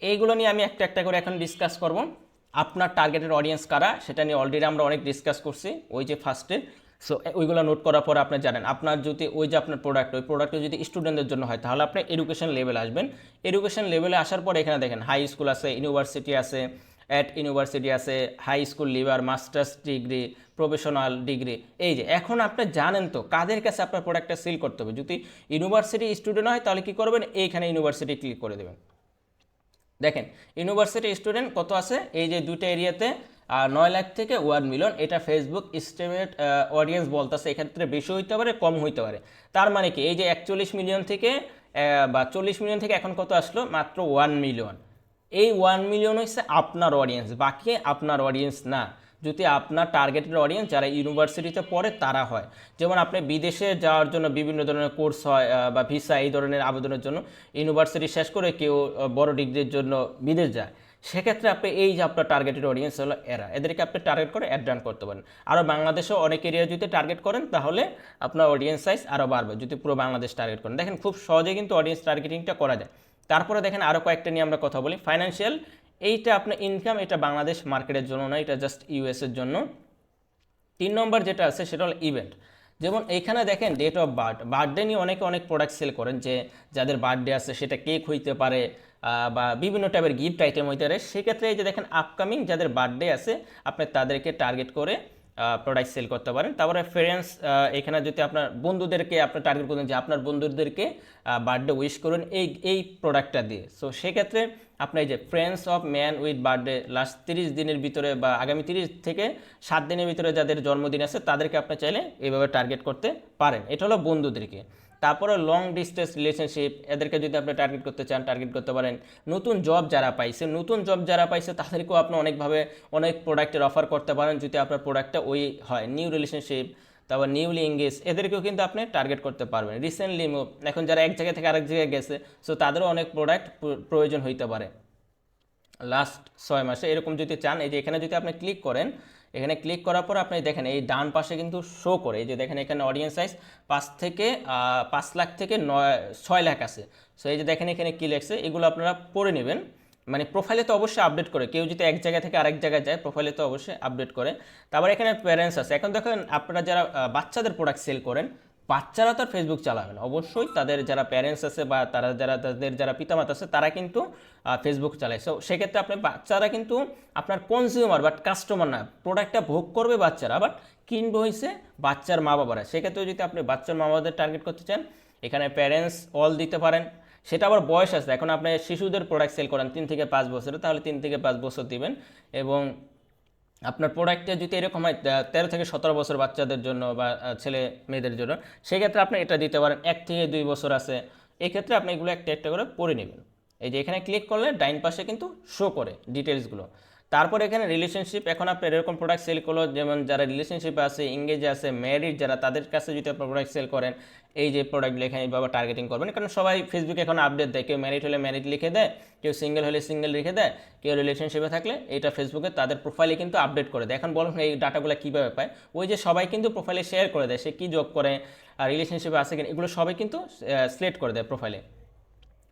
এইগুলো নিয়ে আমি একটা একটা করে এখন ডিসকাস করব। আপনার টার্গেটেড অডিয়েন্স কারা সেটা নিয়ে অলরেডি আমরা অনেক ডিসকাস করছি ওই যে ফার্স্টে। সো ওইগুলো নোট করার পরে আপনি জানেন আপনার যদি ওই যে আপনার ওই প্রোডাক্টটা যদি স্টুডেন্টদের জন্য হয় তাহলে আপনি এডুকেশন লেভেলে আসবেন। এডুকেশন লেভেলে আসার পরে এখানে দেখেন হাই স্কুল আছে, ইউনিভার্সিটি আছে, ইউনিভার্সিটি আছে, high school leaver, masters degree, professional degree. এই যে এখন আপনি জানেন তো কাদের কাছে আপনার প্রোডাক্টটা সেল করতে হবে। যদি ইউনিভার্সিটি স্টুডেন্ট হয় তাহলে কী করবেন, এইখানে ইউনিভার্সিটি ক্লিক করে দেবেন। দেখেন ইউনিভার্সিটি স্টুডেন্ট কত আছে, এই যে দুইটা এরিয়াতে 9 লাখ থেকে 1 মিলিয়ন। এটা ফেসবুক এস্টিমেট অডিয়েন্স বলতেছে, এক্ষেত্রে বেশি হইতে পারে কম হইতে পারে। তার মানে কি এই যে 41 মিলিয়ন থেকে বা 40 মিলিয়ন থেকে এখন কত আসলো, মাত্র 1 মিলিয়ন। এই 1 মিলিয়ন হচ্ছে আপনার অডিয়েন্স, বাকি আপনার অডিয়েন্স না। যদি আপনার টার্গেটেড অডিয়েন্স যারা ইউনিভার্সিটিতে পড়ে তারা হয়, যেমন আপনি বিদেশে যাওয়ার জন্য বিভিন্ন ধরনের কোর্স হয় বা ভিসা এই ধরনের আবেদনের জন্য ইউনিভার্সিটি শেষ করে কেউ বড় ডিগ্রির জন্য বিদেশ যায়, সেক্ষেত্রে আপনি এই যে আপনার টার্গেটেড অডিয়েন্স হলো এদেরকে আপনি টার্গেট করে অ্যাড রান করতে পারেন। আরও বাংলাদেশেও অনেক এরিয়া যদি টার্গেট করেন তাহলে আপনার অডিয়েন্স সাইজ আরও বাড়বে যদি পুরো বাংলাদেশ টার্গেট করেন। দেখেন খুব সহজে কিন্তু অডিয়েন্স টার্গেটিংটা করা যায়। তারপরে দেখেন আরও কয়েকটা নিয়ে আমরা কথা বলি। ফাইন্যান্সিয়াল, এইটা আপনার ইনকাম, এটা বাংলাদেশ মার্কেটের জন্য না, এটা জাস্ট ইউএসের জন্য। 3 নম্বর যেটা আছে সেটা হলো ইভেন্ট। যেমন এইখানে দেখেন ডেট অফ বার্থডে নিয়ে অনেকে অনেক প্রোডাক্ট সেল করেন, যে যাদের বার্থডে আছে সেটা কেক হইতে পারে বা বিভিন্ন টাইপের গিফট আইটেম হইতে পারে। সেক্ষেত্রে এই যে দেখেন আপকামিং যাদের বার্থডে আছে আপনি তাদেরকে টার্গেট করে প্রোডাক্ট সেল করতে পারেন। তারপরে ফ্রেন্ডস, এখানে যদি আপনার বন্ধুদেরকে আপনি টার্গেট করেন যে আপনার বন্ধুদেরকে বার্থডে উইশ করুন এই প্রোডাক্টটা দিয়ে। সো সেক্ষেত্রে আপনি এই যে friends of man with birthday last 30 দিনের ভিতরে বা আগামী 30 থেকে 7 দিনের ভিতরে যাদের জন্মদিন আছে তাদেরকে আপনি চাইলে এইভাবে টার্গেট করতে পারেন। এটা হলো বন্ধুদেরকে। তারপরে লং ডিস্টেন্স রিলেশনশিপ, এদেরকে যদি আপনি টার্গেট করতে চান টার্গেট করতে পারেন। নতুন জব যারা পাইছে তাদেরকেও আপনি অনেকভাবে অনেক প্রোডাক্টের অফার করতে পারেন যদি আপনার প্রোডাক্টটা ওই হয়। নিউ রিলেশনশিপ, তারপর নিউলি এঙ্গেজ, এদেরকেও কিন্তু আপনি টার্গেট করতে পারবেন। রিসেন্টলি মুভ, এখন যারা এক জায়গা থেকে আরেক জায়গায় গেছে সো তাদেরও অনেক প্রোডাক্ট প্রয়োজন হইতে পারে লাস্ট 6 মাসে, এরকম যদি চান। এই যে এখানে যদি আপনি ক্লিক করেন, এখানে ক্লিক করার পর আপনি দেখেন এই ডান পাশে কিন্তু শো করে, এই যে দেখেন এখানে অডিয়েন্স সাইজ 5 লাখ থেকে 6 লাখ আছে। সো এই যে দেখেন এখানে কী লেখছে এগুলো আপনারা পড়ে নেবেন। মানে প্রোফাইলে তো অবশ্যই আপডেট করে, কেউ যদি এক জায়গা থেকে আরেক জায়গায় যায় প্রোফাইলে তো অবশ্যই আপডেট করে। তারপর এখানে প্যারেন্টস আছে। এখন দেখেন আপনারা যারা বাচ্চাদের প্রোডাক্ট সেল করেন, বাচ্চারা তো আর ফেসবুক চালাবে না, অবশ্যই তাদের যারা প্যারেন্টস আছে বা তাদের যারা পিতামাতা আছে তারা কিন্তু ফেসবুক চালায়। সো সেক্ষেত্রে আপনি বাচ্চারা কিন্তু আপনার কনজিউমার বাট কাস্টমার না, প্রোডাক্টটা ভোগ করবে বাচ্চারা বাট কিনবে হয়েছে বাচ্চার মা বাবারা। সেক্ষেত্রে যদি আপনি বাচ্চার মা বাবাদের টার্গেট করতে চান এখানে প্যারেন্টস অল দিতে পারেন। সেটা আবার বয়স আছে, এখন আপনি শিশুদের প্রোডাক্ট সেল করেন 3 থেকে 5 বছরে তাহলে 3 থেকে 5 বছর দিবেন। এবং আপনার প্রোডাক্টটা যদি এরকম হয় 13 থেকে 17 বছর বাচ্চাদের জন্য বা ছেলে মেয়েদের জন্য, সেক্ষেত্রে আপনি এটা দিতে পারেন। 1 থেকে 2 বছর আছে, এক্ষেত্রে আপনি এগুলো একটা একটা করে পড়ে নেবেন। এই যে এখানে ক্লিক করলে ডাইন পাশে কিন্তু শো করে ডিটেলসগুলো। তারপর এখানে রিলেশনশিপ, এখন আপনি এরকম প্রোডাক্ট সেল করলো, যেমন যারা রিলেশনশিপে আছে, ইংগেজে আছে, ম্যারিড যারা, তাদের কাছে যদি আপনি প্রোডাক্ট সেল করেন এই যে প্রোডাক্টগুলো এখানে এইভাবে টার্গেটিং করবেন। কারণ সবাই ফেসবুকে এখন আপডেট দেয়, কেউ ম্যারিড হলে ম্যারিড লিখে দেয়, কেউ সিঙ্গেল হলে সিঙ্গেল লিখে দেয়, কেউ রিলেশনশিপে থাকলে এটা ফেসবুকে তাদের প্রোফাইলে কিন্তু আপডেট করে দেয়। এখন বলুন এই ডাটাগুলো কীভাবে পায়, ওই যে সবাই কিন্তু প্রোফাইলে শেয়ার করে দেয়, সে কী জব করে আর রিলেশনশিপে আছে কিনা এগুলো সবাই কিন্তু সিলেক্ট করে দেয় প্রোফাইলে।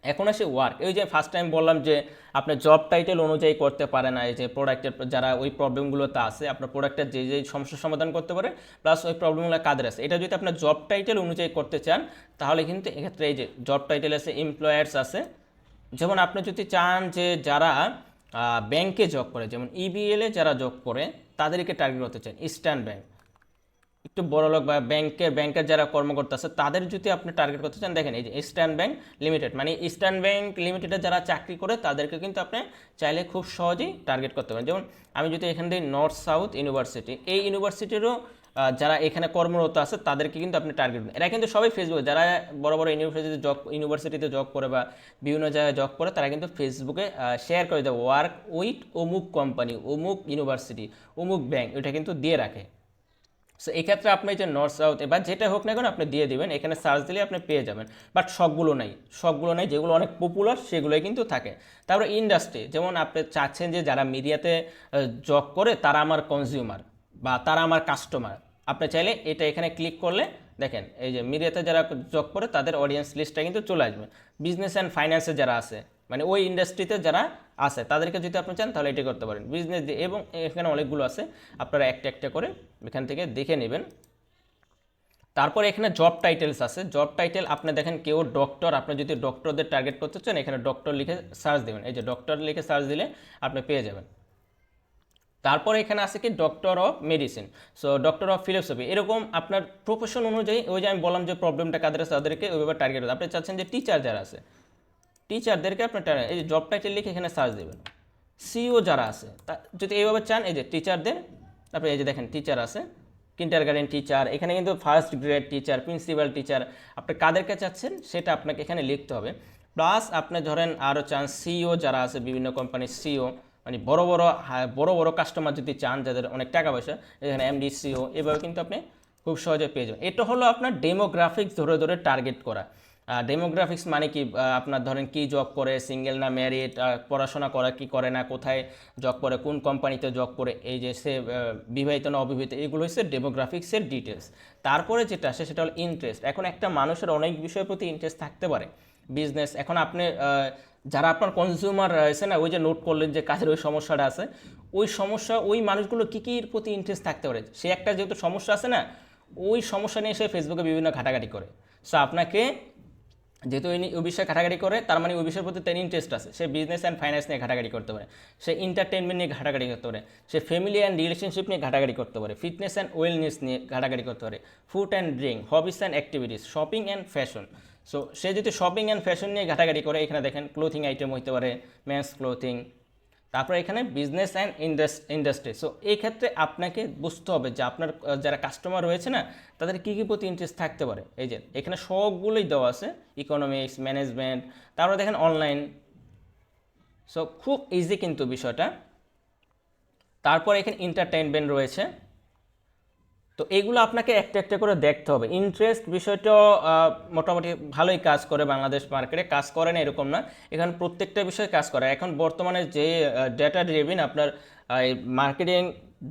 এখন আসে ওয়ার্ক, এই যে ফার্স্ট টাইম বললাম যে আপনি জব টাইটেল অনুযায়ী করতে পারে না, এই যে প্রোডাক্টের যারা ওই প্রবলেমগুলোতে আছে আপনার প্রোডাক্টের যে যে সমস্যার সমাধান করতে পারে প্লাস ওই প্রবলেমগুলো কাদের আছে, এটা যদি আপনার জব টাইটেল অনুযায়ী করতে চান তাহলে কিন্তু এক্ষেত্রে এই যে জব টাইটেল আছে, এমপ্লয়ার্স আছে। যেমন আপনি যদি চান যে যারা ব্যাংকে জব করে, যেমন ইবিএল এ যারা জব করে তাদেরকে টার্গেট করতে চান, ইস্টার্ন ব্যাংক, একটু বড় লোক বা ব্যাংকের যারা কর্মকর্তা আছে তাদের যদি আপনি টার্গেট করতে চান, দেখেন এই যে ইস্টার্ন ব্যাংক লিমিটেড, মানে ইস্টার্ন ব্যাংক লিমিটেডে যারা চাকরি করে তাদেরকে কিন্তু আপনি চাইলে খুব সহজেই টার্গেট করতে পারেন। যেমন আমি যদি এখান থেকে নর্থ সাউথ ইউনিভার্সিটি, এই ইউনিভার্সিটিরও যারা এখানে কর্মরত আছে তাদেরকে কিন্তু আপনি টার্গেট করেন। এরা কিন্তু সবাই ফেসবুকে, যারা বড় বড় ইউনিভার্সিটিতে জব করে বা বিভিন্ন জায়গায় জব করে, তারা কিন্তু ফেসবুকে শেয়ার করে দেয় ওয়ার্ক উইথ অমুক কোম্পানি, অমুক ইউনিভার্সিটি, অমুক ব্যাংক, এটা কিন্তু দিয়ে রাখে। সো এক্ষেত্রে আপনি যে নর্থ সাউথ এবার যেটা হোক না কেন আপনি দিয়ে দিবেন, এখানে সার্চ দিলে আপনি পেয়ে যাবেন। বাট সবগুলো নাই, যেগুলো অনেক পপুলার সেগুলোই কিন্তু থাকে। তারপরে ইন্ডাস্ট্রি, যেমন আপনি চাচ্ছেন যে যারা মিডিয়াতে জব করে তারা আমার কনজিউমার বা তারা আমার কাস্টমার, আপনি চাইলে এটা এখানে ক্লিক করলে দেখেন এই যে মিডিয়াতে যারা জব করে তাদের অডিয়েন্স লিস্টটা কিন্তু চলে আসবে। বিজনেস অ্যান্ড ফাইন্যান্সে যারা আছে, মানে ওই ইন্ডাস্ট্রিতে যারা আছে তাদেরকে যদি আপনি চান তাহলে এটি করতে পারেন, বিজনেস দিয়ে। এবং এখানে অনেকগুলো আছে, আপনারা একটা একটা করে এখান থেকে দেখে নেবেন। তারপরে এখানে জব টাইটেলস আছে, জব টাইটেল আপনি দেখেন কেউ ডক্টর, আপনি যদি ডক্টরদের টার্গেট করতে চান এখানে ডক্টর লিখে সার্চ দেবেন, এই যে ডক্টর লিখে সার্চ দিলে আপনি পেয়ে যাবেন। তারপরে এখানে আছে কি doctor of medicine, so doctor of philosophy, এরকম আপনার প্রফেশন অনুযায়ী, ওই যে আমি বললাম যে প্রবলেমটা কাদের আছে তাদেরকে ওইভাবে টার্গেট করতে। আপনি চাচ্ছেন যে টিচার যারা আছে টিচারদেরকে আপনার এই যে জব টাইটেল লিখে এখানে সার্চ দেবেন। সিও যারা আছে যদি এইভাবে চান, এই যে টিচারদের, তারপরে এই যে দেখেন টিচার আছে, কিন্ডারগার্টেন টিচার, এখানে কিন্তু first grade teacher, principal teacher, আপনি কাদেরকে চাচ্ছেন সেটা আপনাকে এখানে লিখতে হবে। প্লাস আপনি ধরেন আরও চান সিও যারা আছে, বিভিন্ন কোম্পানির সিও, মানে বড় বড় কাস্টমার যদি চান যাদের অনেক টাকা পয়সা, এখানে এমডি সিও, এভাবে কিন্তু আপনি খুব সহজে পেয়ে যাবেন। এটা হলো আপনার ডেমোগ্রাফিক্স ধরে ধরে টার্গেট করা। ডেমোগ্রাফিক্স মানে কি, আপনার ধরেন কি জব করে, সিঙ্গেল না ম্যারিড, পড়াশোনা করা কি করে না, কোথায় জব করে, কোন কোম্পানিতে জব করে, এই যে সে বিবাহিত না অবিবাহিত, এগুলো হচ্ছে ডেমোগ্রাফিক্সের ডিটেলস। তারপরে যেটা আসে সেটা হলো ইন্টারেস্ট। এখন একটা মানুষের অনেক বিষয়ের প্রতি ইন্টারেস্ট থাকতে পারে, বিজনেস, এখন আপনি যারা আপনার কনজিউমার রয়েছে না, ওই যে নোট করলেন যে কাজের ওই সমস্যাটা আছে, ওই সমস্যা ওই মানুষগুলো কী কীর প্রতি ইন্টারেস্ট থাকতে পারে, সে একটা যেহেতু সমস্যা আছে না, ওই সমস্যা নিয়ে সে ফেসবুকে বিভিন্ন ঘাটাঘাটি করে। সো আপনাকে যেহেতু ওই বিষয়ে ঘাটাঘাটি করে, তার মানে ওই বিষয়ের প্রতি তার ইন্টারেস্ট আছে, সে বিজনেস অ্যান্ড ফাইন্যান্স নিয়ে ঘাটাঘাটি করতে পারে, সে এন্টারটেনমেন্ট নিয়ে ঘাটাঘাটি করতে পারে, সে ফ্যামিলি অ্যান্ড রিলেশনশিপ নিয়ে ঘাটাঘাটি করতে পারে, ফিটনেস অ্যান্ড ওয়েলনেস নিয়ে ঘাটাঘাটি করতে পারে, food and drink, hobbies and activities, shopping and fashion. So সে যদি শপিং অ্যান্ড ফ্যাশন নিয়ে ঘাটাঘাটি করে, এখানে দেখেন ক্লোথিং আইটেম হইতে পারে, মেন্স ক্লোথিং, তারপরে এখানে বিজনেস অ্যান্ড ইন্ডাস্ট্রি। সো এই ক্ষেত্রে আপনাকে বুঝতে হবে যে আপনার যারা কাস্টমার রয়েছে না তাদের কী কী প্রতি ইন্টারেস্ট থাকতে পারে। এই যে এখানে সবগুলোই দেওয়া আছে, ইকোনমিক্স, ম্যানেজমেন্ট, তারপরে দেখেন অনলাইন। সো খুব ইজি কিন্তু বিষয়টা। তারপর এখানে এন্টারটেইনমেন্ট রয়েছে। তো এইগুলো আপনাকে একটা একটা করে দেখতে হবে। ইন্টারেস্ট বিষয়টা মোটামুটি ভালোই কাজ করে, বাংলাদেশ মার্কেটে কাজ করে না এরকম না, এখানে প্রত্যেকটা বিষয়ে কাজ করে। এখন বর্তমানে যে ডেটা ড্রিভেন আপনার মার্কেটিং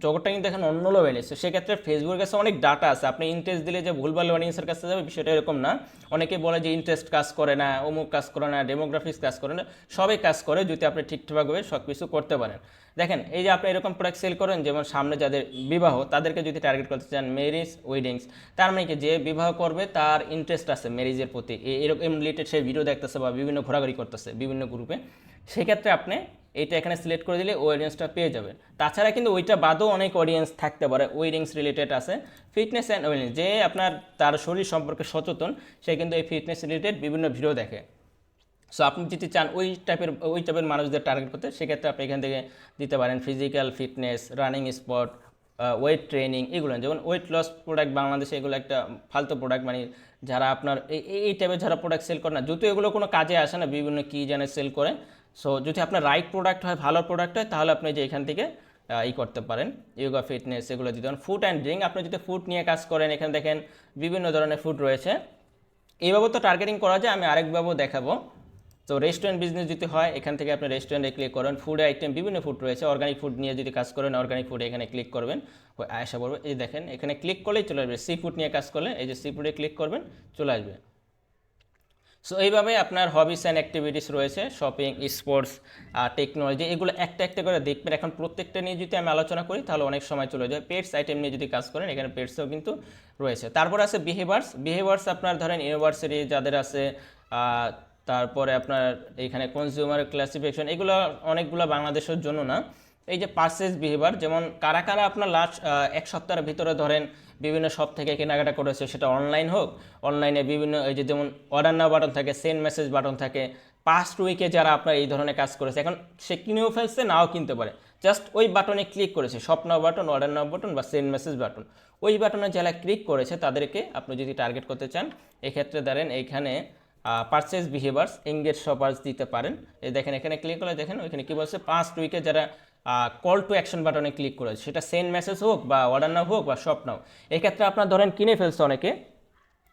জগৎটা কিন্তু এখন অন্য লেভেলে, সেক্ষেত্রে ফেসবুকের কাছে অনেক ডাটা আছে, আপনি ইন্টারেস্ট দিলে যে ভুলভাল অডিয়েন্সের কাছে যাবে বিষয়টা এরকম না। অনেকে বলে যে ইন্টারেস্ট কাজ করে না, অমুক কাজ করে না, ডেমোগ্রাফিক্স কাজ করে না, সবই কাজ করে যদি আপনি ঠিকঠাকভাবে সব কিছু করতে পারেন। দেখেন এই যে আপনি এরকম প্রোডাক্ট সেল করেন, যেমন সামনে যাদের বিবাহ তাদেরকে যদি টার্গেট করতে চান, ম্যারেজ ওয়েডিংস, তার মানে কি যে বিবাহ করবে তার ইন্টারেস্ট আছে ম্যারেজের প্রতি, এরকম রিলেটেড সে ভিডিও দেখতেছে বা বিভিন্ন ঘোরাঘুরি করতেছে বিভিন্ন গ্রুপে, সেক্ষেত্রে আপনি এইটা এখানে সিলেক্ট করে দিলে ওই অডিয়েন্সটা পেয়ে যাবেন। তাছাড়া কিন্তু ওইটা বাদেও অনেক অডিয়েন্স থাকতে পারে, ওয়েডিংস রিলেটেড আছে, ফিটনেস অ্যান্ড ওয়েলনেস, যে আপনার তার শরীর সম্পর্কে সচেতন, সে কিন্তু এই ফিটনেস রিলেটেড বিভিন্ন ভিডিও দেখে। সো আপনি যদি চান ওই টাইপের মানুষদের টার্গেট করতে, সেক্ষেত্রে আপনি এখান থেকে দিতে পারেন physical fitness, running spot, weight training, এগুলো। যেমন ওয়েট লস প্রোডাক্ট বাংলাদেশে এগুলো একটা ফালতু প্রোডাক্ট, মানে যারা আপনার এই টাইপের যারা প্রোডাক্ট সেল করে না, যদিও এগুলো কোনো কাজে আসে না, বিভিন্ন কী জানে সেল করে। সো যদি আপনার রাইট প্রোডাক্ট হয়, ভালো প্রোডাক্ট হয়, তাহলে আপনি যে এখান থেকে করতে পারেন, ইয়োগা ফিটনেস এগুলো দিতে পারেন। ফুড অ্যান্ড ড্রিঙ্ক, আপনি যদি ফুড নিয়ে কাজ করেন, এখানে দেখেন বিভিন্ন ধরনের ফুড রয়েছে, এইভাবে তো টার্গেটিং করা যায়। আমি আরেকভাবেও দেখাবো। তো রেস্টুরেন্ট বিজনেস যদি হয়, এখান থেকে আপনি রেস্টুরেন্টে ক্লিক করেন, ফুড আইটেম বিভিন্ন ফুড রয়েছে, অর্গানিক ফুড নিয়ে যদি কাজ করেন অর্গানিক ফুড এখানে ক্লিক করবেন, আশা করবে এই দেখেন এখানে ক্লিক করলেই চলে আসবে। সি ফুড নিয়ে কাজ করলে এই যে সি ফুডে ক্লিক করবেন, চলে আসবে। সো এইভাবে আপনার হবিস অ্যান্ড অ্যাক্টিভিটিস রয়েছে, শপিং, স্পোর্টস, টেকনোলজি, এগুলো একটা একটা করে দেখবেন। এখন প্রত্যেকটা নিয়ে যদি আমি আলোচনা করি তাহলে অনেক সময় চলে যায়। পেটস আইটেম নিয়ে যদি কাজ করেন, এখানে পেটসও কিন্তু রয়েছে। তারপর আছে বিহেভিয়ার্স। আপনার ধরেন ইউনিভার্সিটি যাদের আছে, তারপরে আপনার এখানে কনজিউমার ক্লাসিফিকেশন, এগুলো অনেকগুলো বাংলাদেশের জন্য না। এই যে পারচেজ বিহেভিয়ার, যেমন কারা কারা আপনার লাস্ট এক সপ্তাহের ভিতরে ধরেন বিভিন্ন শপ থেকে কেনাকাটা করেছে, সেটা অনলাইন হোক, অনলাইনে বিভিন্ন এই যে যেমন অর্ডার নাও বাটন থাকে, সেন্ড মেসেজ বাটন থাকে, পাস্ট উইকে যারা আপনার এই ধরনের কাজ করেছে, এখন সে কিনেও ফেলছে, নাও কিনতে পারে, জাস্ট ওই বাটনে ক্লিক করেছে, শপ নাও বাটন, অর্ডার নাও বাটন বা সেন্ড মেসেজ বাটন, ওই বাটনে যারা ক্লিক করেছে তাদেরকে আপনি যদি টার্গেট করতে চান, এক্ষেত্রে ধরেন এইখানে পারচেজ বিহেভিয়ার্স এঙ্গেজ শপার্স দিতে পারেন। এই দেখেন এখানে ক্লিক করলে দেখেন ওইখানে কী বলছে, পাস্ট উইকে যারা কল টু অ্যাকশন বাটনে ক্লিক করেছে, সেটা সেন্ড মেসেজ হোক বা অর্ডার নাও হোক বা শপ নাও, এক্ষেত্রে আপনার ধরেন কিনে ফেলছে অনেকে,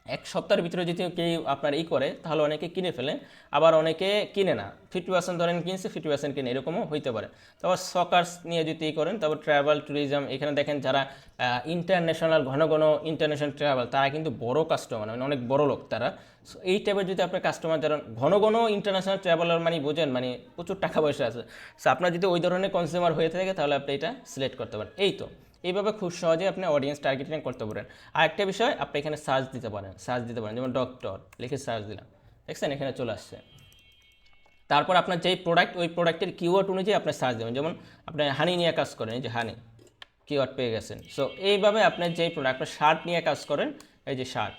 এক সপ্তাহের ভিতরে যদি কেউ আপনার করে, তাহলে অনেকে কিনে ফেলে, আবার অনেকে কিনে না, 50% ধরেন কিনছে, 50% কিনে, এরকমও হইতে পারে। তারপর সকার্স নিয়ে যদি করেন, তারপর ট্রাভেল ট্যুরিজম, এখানে দেখেন যারা ইন্টারন্যাশনাল ঘন ঘন ইন্টারন্যাশনাল ট্রাভেল, তারা কিন্তু বড় কাস্টমার, মানে অনেক বড় লোক তারা। সো এই টাইপের যদি আপনার কাস্টমার যারা ঘন ঘন ইন্টারন্যাশনাল ট্রাভেলার, মানে বোঝেন, মানে প্রচুর টাকা পয়সা আছে, সো আপনার যদি ওই ধরনের কনজিউমার হয়ে থাকে, তাহলে আপনি এটা সিলেক্ট করতে পারেন। এই তো এইভাবে খুব সহজে আপনি অডিয়েন্স টার্গেটিং করতে পারেন। আরেকটা বিষয়, আপনি এখানে সার্চ দিতে পারেন, যেমন ডক্টর লিখে সার্চ দিলাম, দেখছেন এখানে চলে আসছে। তারপর আপনার যেই প্রোডাক্ট, ওই প্রোডাক্টের কিওয়ার্ড অনুযায়ী আপনি সার্চ দেবেন, যেমন আপনি হানি নিয়ে কাজ করেন, এই যে হানি কিওয়ার্ড পেয়ে গেছেন। সো এইভাবে আপনার যেই প্রোডাক্ট, আপনার শার্ট নিয়ে কাজ করেন, এই যে শার্ট,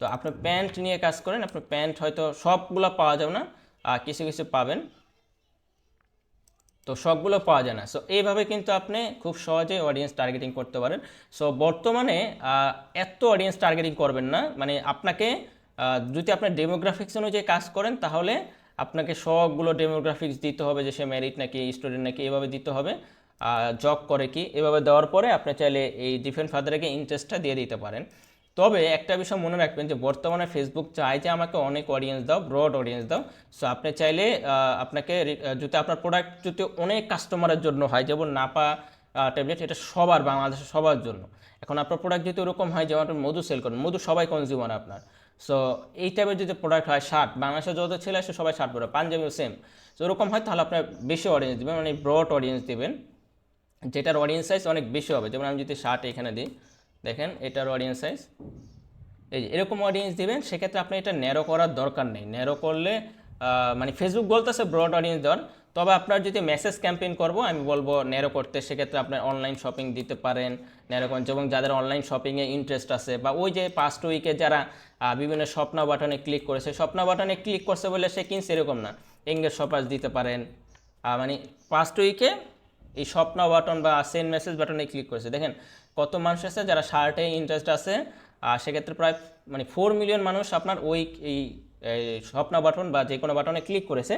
তো আপনার প্যান্ট নিয়ে কাজ করেন, আপনার প্যান্ট হয়তো সবগুলো পাওয়া যাবে না, কিছু কিছু পাবেন, তো সবগুলো পাওয়া যায় না। সো এইভাবে কিন্তু আপনি খুব সহজে অডিয়েন্স টার্গেটিং করতে পারেন। সো বর্তমানে এত অডিয়েন্স টার্গেটিং করবেন না, মানে আপনাকে যদি আপনার ডেমোগ্রাফিক্স অনুযায়ী কাজ করেন, তাহলে আপনাকে সবগুলো ডেমোগ্রাফিক্স দিতে হবে, যে সে ম্যারিড নাকি, স্টুডেন্ট নাকি, এভাবে দিতে হবে, জব করে কি, এভাবে দেওয়ার পরে আপনি চাইলে এই ডিফারেন্ট ফাদারকে ইন্টারেস্টটা দিয়ে দিতে পারেন। তবে একটা বিষয় মনে রাখবেন, যে বর্তমানে ফেসবুক চায় যে আমাকে অনেক অডিয়েন্স দাও, ব্রড অডিয়েন্স দাও। সো আপনি চাইলে আপনাকে যদি আপনার প্রোডাক্ট যদি অনেক কাস্টমারের জন্য হয়, যেমন নাপা ট্যাবলেট, এটা সবার, বাংলাদেশের সবার জন্য। এখন আপনার প্রোডাক্ট যদি ওরকম হয়, যেমন আপনি মধু সেল করেন, মধু সবাই কনজিউমার আপনার, সো এই টাইপের যদি প্রোডাক্ট হয়, শার্ট, বাংলাদেশের যত ছেলে আসে সবাই শার্ট পরে, পাঞ্জাবিও সেম, তো ওরকম হয়, তাহলে আপনার বেশি অডিয়েন্স দেবেন, মানে ব্রড অডিয়েন্স দেবেন, যেটার অডিয়েন্স সাইজ অনেক বেশি হবে। যেমন আমি যদি শার্ট এখানে দিই, দেখেন এটার অডিয়েন্স সাইজ, এই যে এরকম অডিয়েন্স দিবেন। সেক্ষেত্রে আপনি এটা ন্যারো করার দরকার নেই, ন্যারো করলে মানে ফেসবুক বলতেছে ব্রড অডিয়েন্স দেওয়ার, তবে আপনার যদি মেসেজ ক্যাম্পেইন করব, আমি বলবো ন্যারো করতে। সেক্ষেত্রে আপনার অনলাইন শপিং দিতে পারেন ন্যারো করেন, এবং যাদের অনলাইন শপিংয়ে ইন্টারেস্ট আছে, বা ওই যে পাস্ট উইকে যারা বিভিন্ন স্বপ্ন বাটনে ক্লিক করেছে, স্বপ্ন বাটনে ক্লিক করছে বলে সে কিনছে এরকম না, এঙ্গেজ শপার্স দিতে পারেন। মানে পাস্ট উইকে এই স্বপ্ন বাটন বা সেন্ড মেসেজ বাটনে ক্লিক করেছে, দেখেন কত মানুষ আছে যারা শার্টে ইন্টারেস্ট আছে। সেক্ষেত্রে প্রায় মানে 4 মিলিয়ন মানুষ আপনার ওই এই স্বপ্ন বাটন বা যে কোনো বাটনে ক্লিক করেছে।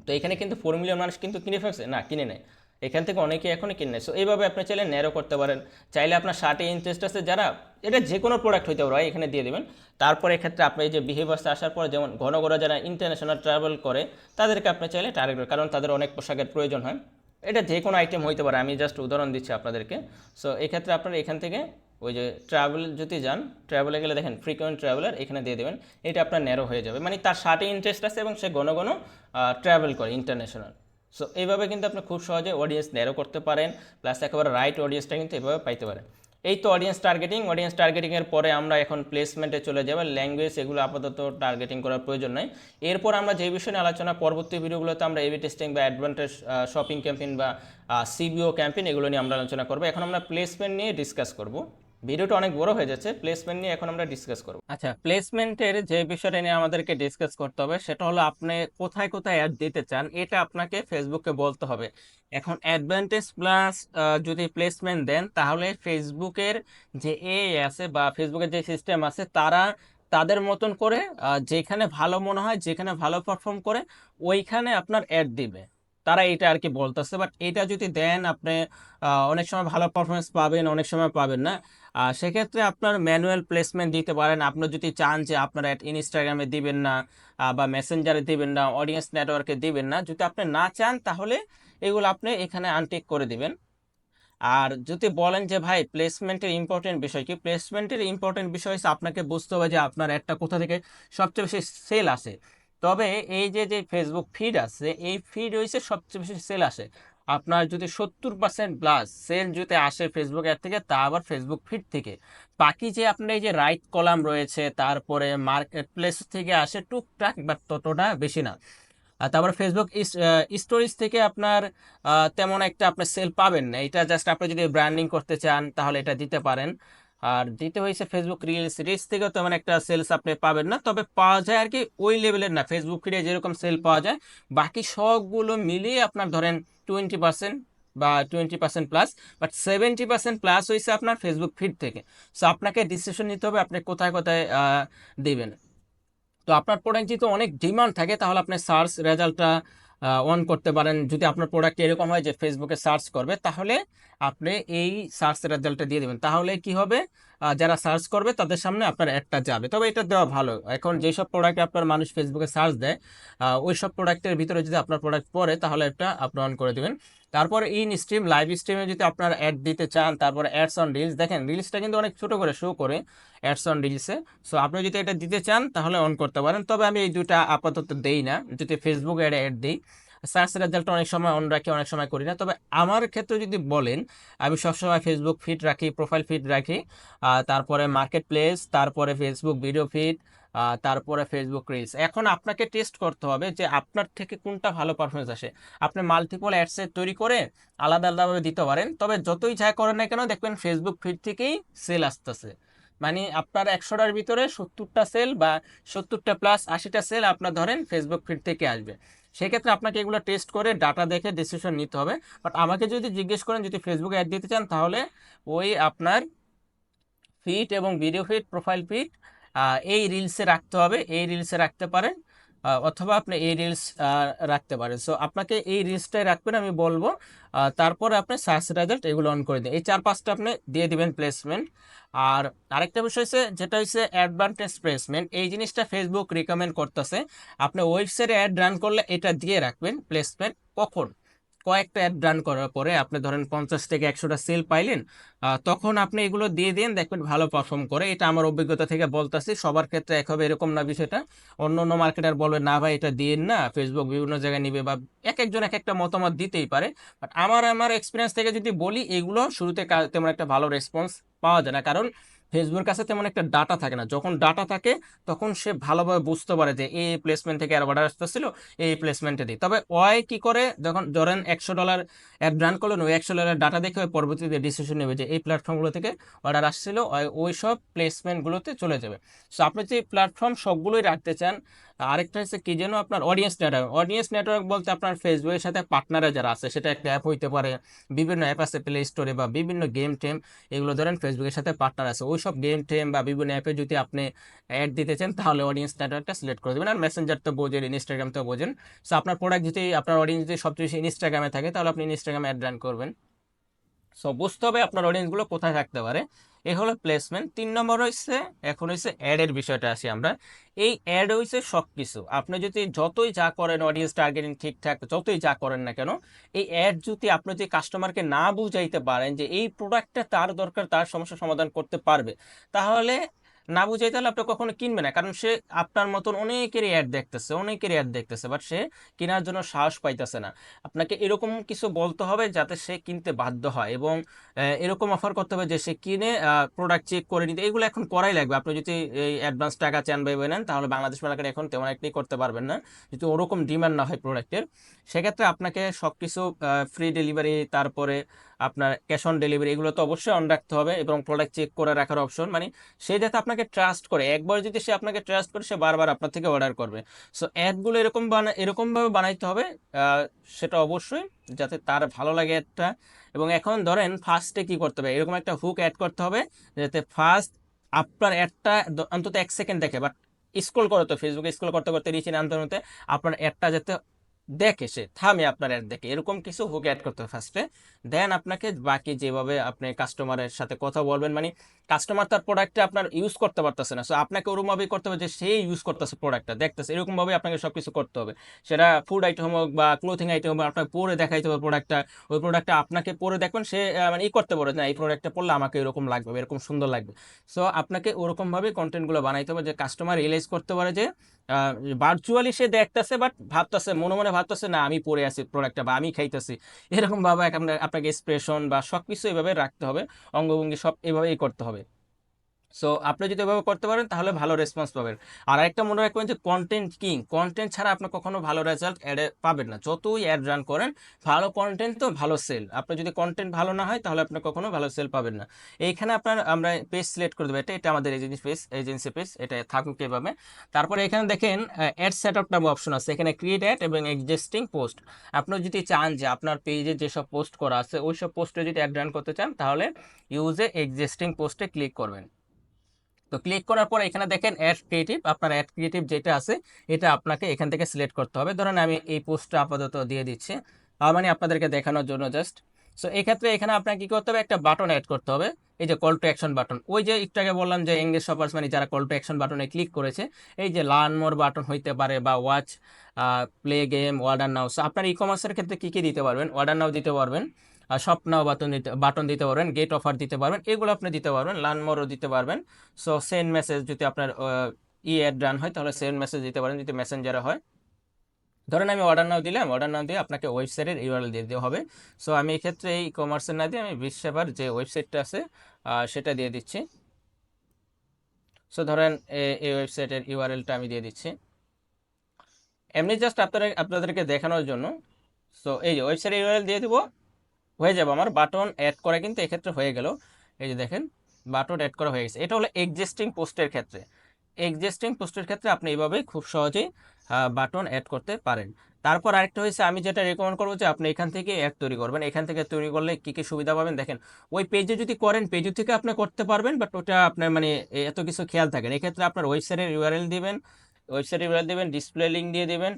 তো এখানে কিন্তু 4 মিলিয়ন মানুষ কিন্তু কিনে ফেলছে না, কিনে নেয়, এখান থেকে অনেকে এখনই কিনে নেয়। সো এইভাবে আপনি চাইলে ন্যারো করতে পারেন। চাইলে আপনার শার্টে ইন্টারেস্ট আছে যারা, এটা যে কোনো প্রোডাক্ট হইতে পারে, এখানে দিয়ে দেবেন। তারপরে এক্ষেত্রে আপনি এই যে বিহেভিয়ার্সে আসার পরে, যেমন ঘন ঘন যারা ইন্টারন্যাশনাল ট্রাভেল করে, তাদেরকে আপনি চাইলে টার্গেট করেন, কারণ তাদের অনেক পোশাকের প্রয়োজন হয়। এটা যে কোনো আইটেম হইতে পারে, আমি জাস্ট উদাহরণ দিচ্ছি আপনাদেরকে। সো এক্ষেত্রে আপনারা এখান থেকে ওই যে ট্রাভেল যদি যান, ট্রাভেলে গেলে দেখেন ফ্রিকোয়েন্ট ট্রাভেলার, এখানে দিয়ে দেবেন, এটা আপনার ন্যারো হয়ে যাবে, মানে তার শার্টে ইন্টারেস্ট আছে এবং সে ঘন ঘন ট্রাভেল করে ইন্টারন্যাশনাল। সো এইভাবে কিন্তু আপনি খুব সহজে অডিয়েন্স ন্যারো করতে পারেন, প্লাস একেবারে রাইট অডিয়েন্সটা কিন্তু এভাবে পাইতে পারেন। এই তো অডিয়েন্স টার্গেটিংয়ের পরে আমরা এখন প্লেসমেন্টে চলে যাব। ল্যাঙ্গুয়েজ এগুলো আপাতত টার্গেটিং করার প্রয়োজন নাই। এরপর আমরা যে বিষয় নিয়ে আলোচনা, পরবর্তী ভিডিওগুলোতে আমরা এবি টেস্টিং বা অ্যাডভান্টেজ শপিং ক্যাম্পেইন বা সিবিও ক্যাম্পেইন, এগুলো নিয়ে আমরা আলোচনা করব। এখন আমরা প্লেসমেন্ট নিয়ে ডিসকাস করব। ভিডিওটা অনেক বড় হয়ে যাচ্ছে, প্লেসমেন্ট নিয়ে এখন আমরা ডিসকাস করব। আচ্ছা, প্লেসমেন্টের যে বিষয়টা নিয়ে আমাদেরকে ডিসকাস করতে হবে, সেটা হলো আপনি কোথায় কোথায় অ্যাড দিতে চান, এটা আপনাকে ফেসবুককে বলতে হবে। এখন অ্যাডভান্টেজ প্লাস যদি প্লেসমেন্ট দেন, তাহলে ফেসবুকের যে আছে বা ফেসবুকের যে সিস্টেম আছে, তারা তাদের মতন করে যেখানে ভালো মনে হয়, যেখানে ভালো পারফর্ম করে, ওইখানে আপনার অ্যাড দিবে, তারা এটা আর কি বলতেছে। বাট এটা যদি দেন আপনি অনেক সময় ভালো পারফরমেন্স পাবেন, অনেক সময় পাবেন না। সেক্ষেত্রে আপনার ম্যানুয়াল প্লেসমেন্ট দিতে পারেন। আপনি যদি চান যে আপনার অ্যাড ইনস্টাগ্রামে দিবেন না, বা মেসেঞ্জারে দিবেন না, অডিয়েন্স নেটওয়ার্কে দিবেন না, যদি আপনি না চান, তাহলে এগুলো আপনি এখানে আনটিক করে দিবেন। আর যদি বলেন যে ভাই প্লেসমেন্টের ইম্পর্টেন্ট বিষয় কি, প্লেসমেন্টের ইম্পর্টেন্ট বিষয় হচ্ছে আপনাকে বুঝতে হবে যে আপনার একটা কোথা থেকে সবচেয়ে বেশি সেল আসে। তবে এই যে যে ফেসবুক ফিড আছে, এই ফিড হয়েছে সবচেয়ে বেশি সেল আসে। আপনার যদি 70% প্লাস সেল যদি আসে ফেসবুক অ্যাড থেকে, তা আবার ফেসবুক ফিড থেকে। বাকি যে আপনার এই যে রাইট কলাম রয়েছে, তারপরে মার্কেট প্লেস থেকে আসে টুকটাক, বাট ততটা বেশি না। আর তারপরে ফেসবুক স্টোরিজ থেকে আপনার তেমন একটা আপনার সেল পাবেন না। এটা জাস্ট আপনি যদি ব্র্যান্ডিং করতে চান তাহলে এটা দিতে পারেন। আর দিতে হয়েছে ফেসবুক রিলস, রিলস থেকেও তেমন একটা সেলস আপনি পাবেন না, তবে পাওয়া যায় আর কি ওই লেভেলের না। ফেসবুক ফিডে যেরকম সেল পাওয়া যায় বাকি সবগুলো মিলিয়ে আপনার ধরেন 20% বা 20% প্লাস, বাট 70% প্লাস হয়েছে আপনার ফেসবুক ফিড থেকে। সো আপনাকে ডিসিশন নিতে হবে আপনি কোথায় কোথায় দিবেন। তো আপনার প্রোডাক্ট যেহেতু অনেক ডিমান্ড থাকে, তাহলে আপনি সার্চ রেজাল্টটা অন করতে পারেন। যদি আপনার প্রোডাক্ট এরকম হয় যে ফেসবুকে সার্চ করবে, তাহলে আপনি এই সার্চ রেজাল্টটা দিয়ে দেবেন। তাহলে কি হবে, যারা সার্চ করবে তাদের সামনে আপনার অ্যাডটা যাবে। তবে এটা দেওয়া ভালো, এখন যেসব প্রোডাক্ট আপনার মানুষ ফেসবুকে সার্চ দেয় ওই সব প্রোডাক্টের ভিতরে যদি আপনার প্রোডাক্ট পড়ে তাহলে একটা আপনি অন করে দেবেন। তারপর ইন স্ট্রিম, লাইভ স্ট্রিমে যদি আপনার অ্যাড দিতে চান, তারপরে অ্যাডস অন রিলস, দেখেন রিলসটা কিন্তু অনেক ছোট করে শো করে অ্যাডস অন রিলসে। সো আপনি যদি এটা দিতে চান তাহলে অন করতে পারেন, তবে আমি এই দুইটা আপাতত দেই না। যদি ফেসবুক অ্যাড দিই, সার্চ রেজাল্ট অনেক সময় অন রাখি, অনেক সময় করি না। তবে আমার ক্ষেত্রে যদি বলেন, আমি সবসময় ফেসবুক ফিড রাখি, প্রোফাইল ফিড রাখি, তারপরে মার্কেট প্লেস, তারপরে ফেসবুক ভিডিও ফিড, তারপরে ফেসবুক রিলস। এখন আপনাকে টেস্ট করতে হবে যে আপনার থেকে কোনটা ভালো পারফরমেন্স আসে। আপনি মাল্টিপল অ্যাডসেট তৈরি করে আলাদা আলাদাভাবে দিতে পারেন, তবে যতই যা করেন না কেন দেখবেন ফেসবুক ফিড থেকেই সেল আসতেছে। মানে আপনার 100টার ভিতরে 70টা সেল বা 70টা প্লাস 80টা সেল আপনার ধরেন ফেসবুক ফিড থেকে আসবে। সেক্ষেত্রে আপনাকে এগুলো টেস্ট করে ডাটা দেখে ডিসিশন নিতে হবে। বাট আমাকে যদি জিজ্ঞেস করেন যদি ফেসবুকে অ্যাড দিতে চান, তাহলে ওই আপনার ফিড এবং ভিডিও ফিড, প্রোফাইল ফিড এই রিলসে রাখতে হবে, এই রিলসে রাখতে পারেন, অথবা আপনি এই রিলস রাখতে পারেন। সো আপনাকে এই রিলসটাই রাখবেন আমি বলবো। তারপরে আপনি সার্চ রেজাল্ট এগুলো অন করে দিন, এই 4-5টা আপনি দিয়ে দিবেন প্লেসমেন্ট। আর আরেকটা বিষয় হচ্ছে যেটা হচ্ছে অ্যাডভান্টেজ প্লেসমেন্ট, এই জিনিসটা ফেসবুক রিকমেন্ড করতেছে। আপনি ওয়েবসাইটে অ্যাড রান করলে এটা দিয়ে রাখবেন প্লেসমেন্ট। কখন? কয়েকটা অ্যাড রান করার পরে আপনি ধরেন 50 থেকে 100টা সেল পাইলেন, তখন আপনি এগুলো দিয়ে দিন, দেখবেন ভালো পারফর্ম করে। এটা আমার অভিজ্ঞতা থেকে বলতেছি, সবার ক্ষেত্রে এক হবে এরকম না বিষয়টা। অন্য অন্য মার্কেটার বলবে না ভাই এটা দিন না, ফেসবুক বিভিন্ন জায়গায় নিবে, বা এক একজন এক একটা মতামত দিতেই পারে। বাট আমার এক্সপিরিয়েন্স থেকে যদি বলি, এগুলো শুরুতে তেমন একটা ভালো রেসপন্স পাওয়া যায় না, কারণ ফেসবুকের কাছে তেমন একটা ডাটা থাকে না। যখন ডাটা থাকে তখন সে ভালোভাবে বুঝতে পারে যে এই প্লেসমেন্ট থেকে আর অর্ডার আসতেছিল, এই প্লেসমেন্টে দিই। তবে ওয়াই কি করে, যখন ধরেন $100 অ্যাড রান করলেন, ওই $100 ডাটা দেখে ওই পরবর্তীতে ডিসিশন নেবে যে এই প্ল্যাটফর্মগুলো থেকে অর্ডার আসছিল, ওই সব প্লেসমেন্টগুলোতে চলে যাবে। সো আপনি যে প্ল্যাটফর্ম সবগুলোই রাখতে চান। আরেকটা হচ্ছে কি যেন, আপনার অডিয়েন্স নেটওয়ার্ক। অডিয়েন্স নেটওয়ার্ক বলতে আপনার ফেসবুকের সাথে পার্টনারে যারা আছে, সেটা একটা অ্যাপ হইতে পারে, বিভিন্ন অ্যাপ আছে প্লে স্টোরে, বা বিভিন্ন গেম টেম, এগুলো ধরেন ফেসবুকের সাথে পার্টনার আছে। ওই সব গেম টেম বা বিভিন্ন অ্যাপে যদি আপনি অ্যাড দিতে চান, তাহলে অডিয়েন্স নেটওয়ার্কটা সিলেক্ট করে দেবেন। আর মেসেঞ্জার তো বোঝেন, ইনস্টাগ্রাম তো বোঝেন। সো আপনার প্রোডাক্ট যদি, আপনার অডিয়েন্স যদি সবচেয়ে বেশি ইনস্টাগ্রামে থাকে, তাহলে আপনি ইনস্টাগ্রামে অ্যাড রান করবেন। সো বুঝতে হবে আপনার অডিয়েন্সগুলো কোথায় থাকতে পারে। এ হলো প্লেসমেন্ট। 3 নম্বর হচ্ছে, এখন হচ্ছে অ্যাডের বিষয়টা আসি আমরা। এই অ্যাড হচ্ছে সব কিছু, আপনি যদি যতই যা করেন, অডিয়েন্স টার্গেটিং ঠিকঠাক যতই যা করেন না কেন, এই অ্যাড যদি আপনি যদি কাস্টমারকে না বুঝাইতে পারেন যে এই প্রোডাক্টটা তার দরকার, তার সমস্যা সমাধান করতে পারবে, তাহলে না বুঝাইতে হলে আপনি কখনো কিনবে না। কারণ সে আপনার মতন অনেকেরই অ্যাড দেখতেছে, অনেকেরই অ্যাড দেখতেছে, বাট সে কেনার জন্য সাহস পাইতেছে না। আপনাকে এরকম কিছু বলতে হবে যাতে সে কিনতে বাধ্য হয়, এবং এরকম অফার করতে হবে যে সে কিনে প্রোডাক্ট চেক করে নিতে। এগুলো এখন করাই লাগবে। আপনি যদি এই অ্যাডভান্স টাকা চান বা নেন, তাহলে বাংলাদেশ মার্কেটে এখন তেমন একটাই করতে পারবেন না, যদি ওরকম ডিমান্ড না হয় প্রোডাক্টের। সেক্ষেত্রে আপনাকে সব কিছু ফ্রি ডেলিভারি, তারপরে আপনার ক্যাশ অন ডেলিভারি, এগুলো তো অবশ্যই অন রাখতে হবে, এবং প্রোডাক্ট চেক করে রাখার অপশন, মানে সে যাতে আপনাকে ট্রাস্ট করে। একবার যদি সে আপনাকে ট্রাস্ট করে, সে বারবার আপনার থেকে অর্ডার করবে। সো অ্যাডগুলো এরকমভাবে বানাইতে হবে, আহ, সেটা অবশ্যই যাতে তার ভালো লাগে একটা। এবং এখন ধরেন ফার্স্টে কি করতে হবে, এরকম একটা হুক অ্যাড করতে হবে যাতে ফার্স্ট আপনার অ্যাডটা অন্তত 1 সেকেন্ড দেখে, বাট স্ক্রল করো তো ফেসবুকে, স্ক্রল করতে করতে নিচে নামতে নামতে আপনার অ্যাডটা যাতে দেখে, সে থামে আপনার অ্যাড দেখে, এরকম কিছু হুক অ্যাড করতে হবে ফার্স্টে। দেন আপনাকে বাকি যেভাবে আপনি কাস্টমারের সাথে কথা বলবেন, মানে কাস্টমার তার প্রোডাক্টটা আপনার ইউজ করতে পারতেছে না, সো আপনাকে ওরকমভাবেই করতে হবে যে সে ইউজ করতেছে, প্রোডাক্টটা দেখতেছে, এরকমভাবে আপনাকে সব কিছু করতে হবে। সেটা ফুড আইটেম হোক বা ক্লোথিং আইটেম হোক, আপনাকে পরে দেখাইতে হবে প্রোডাক্টটা। ওই প্রোডাক্টটা আপনাকে পরে দেখবেন, সে মানে করতে পারে না, এই প্রোডাক্টটা পরলে আমাকে এরকম লাগবে, এরকম সুন্দর লাগবে। সো আপনাকে ওরকমভাবে কন্টেন্টগুলো বানাইতে হবে যে কাস্টমার রিয়েলাইজ করতে পারে যে ভার্চুয়ালি সে দেখতেছে, বাট ভাবতেছে, মনে মনে ভাবতেছে না আমি পরে আছি প্রোডাক্টটা বা আমি খাইতেছি, এরকম ভাবে আপনাকে এক্সপ্রেশন বা সবকিছু এভাবে রাখতে হবে, অঙ্গভঙ্গি সব এভাবেই করতে হবে। সো আপনি যদি এভাবে করতে পারেন তাহলে ভালো রেসপন্স পাবেন। আর একটা মনে রাখবেন যে কন্টেন্ট কিং, কন্টেন্ট ছাড়া আপনি কখনো ভালো রেজাল্ট অ্যাডে পাবেন না। যতই অ্যাড রান করেন, ভালো কন্টেন্ট তো ভালো সেল। আপনার যদি কন্টেন্ট ভালো না হয় তাহলে আপনি কখনো ভালো সেল পাবেন না। এইখানে আমরা পেজ সিলেক্ট করে দেবো, এটা আমাদের এজেন্সি পেজ, এটা থাকুক এভাবে। তারপরে এখানে দেখেন অ্যাড সেট আপ নামে অপশন আছে, এখানে ক্রিয়েট অ্যাড এবং এক্সিস্টিং পোস্ট। আপনি যদি চান যে আপনার পেজে যেসব পোস্ট করা আছে ওই সব পোস্টে যদি অ্যাড রান করতে চান তাহলে ইউজে এক্সিস্টিং পোস্টে ক্লিক করবেন। তো ক্লিক করার পর এখানে দেখেন অ্যাড ক্রিয়েটিভ, আপনার অ্যাড ক্রিয়েটিভ যেটা আছে এটা আপনাকে এখান থেকে সিলেক্ট করতে হবে। ধরেন আমি এই পোস্টটা আপাতত দিয়ে দিচ্ছি, মানে আপনাদেরকে দেখানোর জন্য জাস্ট। সো এক্ষেত্রে এখানে আপনাকে কি করতে হবে, একটা বাটন অ্যাড করতে হবে, এই যে কল টু অ্যাকশন বাটন। ওই যে একটু আগে বললাম যে এঙ্গেজ শপার্স মানে যারা কল টু অ্যাকশন বাটনে ক্লিক করেছে, এই যে লার্ন মোর বাটন হইতে পারে বা ওয়াচ, প্লে গেম, অর্ডার নাও। সো আপনার ই কমার্সের ক্ষেত্রে কী কী দিতে পারবেন, অর্ডার নাও দিতে পারবেন, শপ নাও বাটন দিতে পারবেন, গেট অফার দিতে পারবেন, এগুলো আপনি দিতে পারবেন, লার্ন মোরও দিতে পারবেন। সো সেন্ড মেসেজ যদি আপনার অ্যাড রান হয় তাহলে সেন্ড মেসেজ দিতে পারেন যদি মেসেঞ্জারে হয়। ধরেন আমি অর্ডার নাও দিলাম, অর্ডার নাও দিয়ে আপনাকে ওয়েবসাইটের ইউআরএল দিয়ে দিতে হবে। সো আমি এক্ষেত্রে এই কমার্সের না দিয়ে আমি বিশ্বসেবার যে ওয়েবসাইটটা আছে সেটা দিয়ে দিচ্ছি। সো ধরেন এই ওয়েবসাইটের ইউআরএলটা আমি দিয়ে দিচ্ছি এমনি জাস্ট আপনাদেরকে দেখানোর জন্য। সো এই যে ওয়েবসাইটের ইউআরএল দিয়ে দিব, হয়ে যাবে আমার বাটন অ্যাড করা কিন্তু এক্ষেত্রে হয়ে গেল। এই যে দেখেন বাটন অ্যাড করা হয়ে গেছে। এটা হলো এক্সিস্টিং পোস্টের ক্ষেত্রে। এক্সিস্টিং পোস্টের ক্ষেত্রে আপনি এইভাবে খুব সহজেই বাটন অ্যাড করতে পারেন। তারপর আরেকটা হয়েছে, আমি যেটা রেকমেন্ড করবো যে আপনি এখান থেকে অ্যাড তৈরি করবেন। এখান থেকে তৈরি করলে কী কী সুবিধা পাবেন দেখেন, ওই পেজে যদি করেন পেজে থেকে আপনি করতে পারবেন, বাট ওটা আপনার মানে এত কিছু খেয়াল থাকেন। এক্ষেত্রে আপনার ওয়েবসাইটের ইউআরএল দিবেন, ডিসপ্লে লিঙ্ক দিয়ে দিবেন।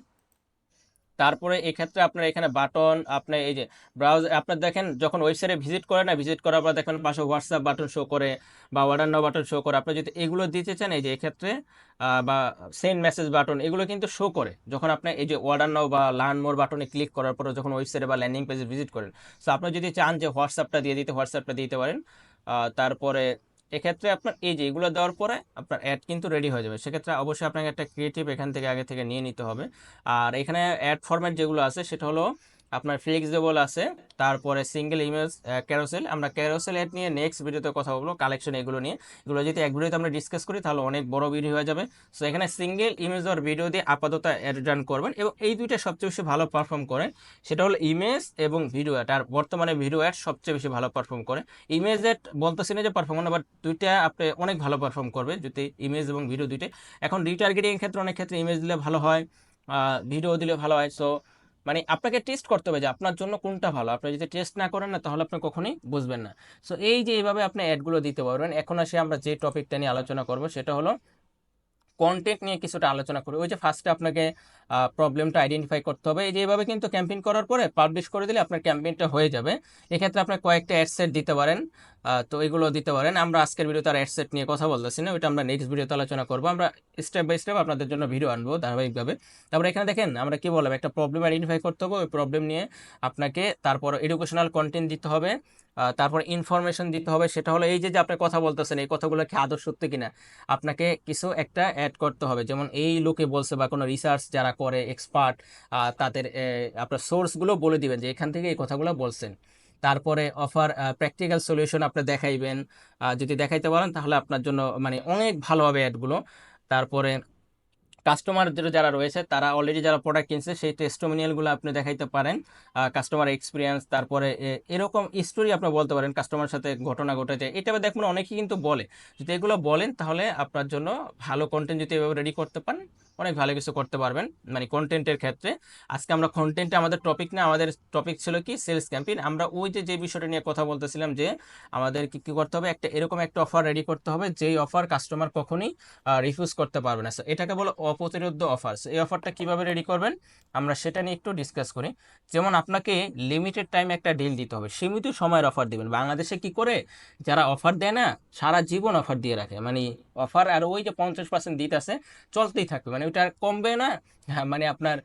তারপরে এক্ষেত্রে আপনার এখানে বাটন, আপনার এই যে ব্রাউজার, আপনার দেখেন যখন ওয়েবসাইটে ভিজিট করে না, ভিজিট করার পর দেখেন পাশে হোয়াটসঅ্যাপ বাটন শো করে বা অর্ডার নাও বাটন শো করে। আপনি যদি এগুলো দিতে চান এই যে এক্ষেত্রে বা সেন্ড মেসেজ বাটন, এগুলো কিন্তু শো করে যখন আপনি এই যে অর্ডার নাও বা লার্ন মোর বাটনে ক্লিক করার পরে যখন ওয়েবসাইটে বা ল্যান্ডিং পেজে ভিজিট করেন। সো আপনি যদি চান যে হোয়াটসঅ্যাপটা দিতে পারেন। তারপরে এক্ষেত্রে আপনার এই যে এগুলো দেওয়ার পরে আপনার অ্যাড কিন্তু রেডি হয়ে যাবে। সেক্ষেত্রে অবশ্যই আপনাকে একটা ক্রিয়েটিভ এখান থেকে আগে থেকে নিয়ে নিতে হবে। আর এখানে অ্যাড ফরম্যাট যেগুলো আছে সেটা হলো আপনার ফ্লেক্সিবল আছে, তারপরে সিঙ্গেল ইমেজ, ক্যারোসেল। আমরা ক্যারোসেল অ্যাড নিয়ে নেক্সট ভিডিওতে কথা বলবো, কালেকশন এগুলো নিয়ে। এগুলো যদি এক ভিডিওতে আমরা ডিসকাস করি তাহলে অনেক বড় ভিডিও হয়ে যাবে। সো এখানে সিঙ্গেল ইমেজ আর ভিডিও দিয়ে আপাতত অ্যাড রান করবেন, এবং এই দুইটা সবচেয়ে বেশি ভালো পারফর্ম করে। সেটা হলো ইমেজ এবং ভিডিও অ্যাড। আর বর্তমানে ভিডিও অ্যাড সবচেয়ে বেশি ভালো পারফর্ম করে। ইমেজ অ্যাড বলতেছি না যে পারফর্ম করে না, বাট দুইটা আপনি অনেক ভালো পারফর্ম করবে যদি ইমেজ এবং ভিডিও দুইটাই। এখন রিটার্গেটিং ক্ষেত্রে অনেক ক্ষেত্রে ইমেজ দিলে ভালো হয়, ভিডিও দিলে ভালো হয়। সো মানে আপনাকে টেস্ট করতে হবে যে আপনার জন্য কোনটা ভালো। আপনি যদি টেস্ট না করেন না তাহলে আপনি কখনোই বুঝবেন না। সো এই যে এইভাবে আপনি অ্যাডগুলো দিতে পারবেন। এখন আসি আমরা যে টপিকটা নিয়ে আলোচনা করব সেটা হলো কন্টেন্ট নিয়ে কিছুটা আলোচনা করি। ওই যে ফার্স্টে আপনাকে প্রবলেমটা আইডেন্টিফাই করতে হবে। এই যে এইভাবে কিন্তু ক্যাম্পেইন করার পরে পাবলিশ করে দিলে আপনার ক্যাম্পেইনটা হয়ে যাবে। এক্ষেত্রে আপনার কয়েকটা অ্যাডসেট দিতে পারেন, তো এগুলো দিতে পারেন। আমরা আজকের ভিডিওতে আর অ্যাডসেট নিয়ে কথা বলতেছি না, ওইটা আমরা নেক্সট ভিডিওতে আলোচনা করবো। আমরা স্টেপ বাই স্টেপ আপনাদের জন্য ভিডিও আনবো ধারাবাহিকভাবে। তারপরে এখানে দেখেন আমরা কি বললাম, একটা প্রবলেম আইডেন্টিফাই করতে হবে, ওই প্রবলেম নিয়ে আপনাকে তারপর এডুকেশনাল কন্টেন্ট দিতে হবে, তারপর ইনফরমেশন দিতে হবে। সেটা হলো এই যে আপনি কথা বলতেছেন এই কথাগুলো কি আদৌ সত্যি কিনা, আপনাকে কিছু একটা অ্যাড করতে হবে। যেমন এই লোকে বলছে বা কোনো রিসার্চ যারা করে এক্সপার্ট, তাদের আপনার সোর্সগুলো বলে দিবেন যে এখান থেকে এই কথাগুলো বলছেন। তারপরে অফার প্র্যাকটিক্যাল সলিউশন আপনি দেখাইবেন, যদি দেখাইতে পারেন তাহলে আপনার জন্য মানে অনেক ভালো হবে অ্যাডগুলো। তারপরে কাস্টমার যারা রয়েছে তারা অলরেডি যারা প্রোডাক্ট কিনছে সেই টেস্টিমোনিয়ালগুলো আপনি দেখাইতে পারেন, কাস্টমার এক্সপিরিয়েন্স। তারপরে এরকম স্টোরি আপনি বলতে পারেন কাস্টমার সাথে ঘটনা ঘটেছে, এটা দেখুন অনেকেই কিন্তু বলে। যদি এগুলো বলেন তাহলে আপনার জন্য ভালো কন্টেন্ট যদি এভাবে রেডি করতে পারেন অনেক ভালো কিছু করতে পারবেন মানে কন্টেন্টের ক্ষেত্রে। আজকে আমরা কন্টেন্টে আমাদের টপিক না, আমাদের টপিক ছিল কি সেলস ক্যাম্পেইন। আমরা ওই যে বিষয়টা নিয়ে কথা বলতেছিলাম যে আমাদের কি কি করতে হবে, এরকম একটা অফার রেডি করতে হবে যেই অফার কাস্টমার কখনোই রিফিউজ করতে পারবে না। এটাকে বলো অপ্রতিরোধ্য অফার। এই অফারটা কিভাবে রেডি করবেন আমরা সেটা নিয়ে একটু ডিসকাস করি। যেমন আপনাকে লিমিটেড টাইমে একটা ডিল দিতে হবে, সীমিত সময়ের অফার দিবেন। বাংলাদেশে কি করে যারা অফার দেয় না সারা জীবন অফার দিয়ে রাখে, মানে অফার আর ওই যে 50% দিতে আছে চলতেই থাকবে, মানে ওইটা আর কমবে না, হ্যাঁ মানে আপনার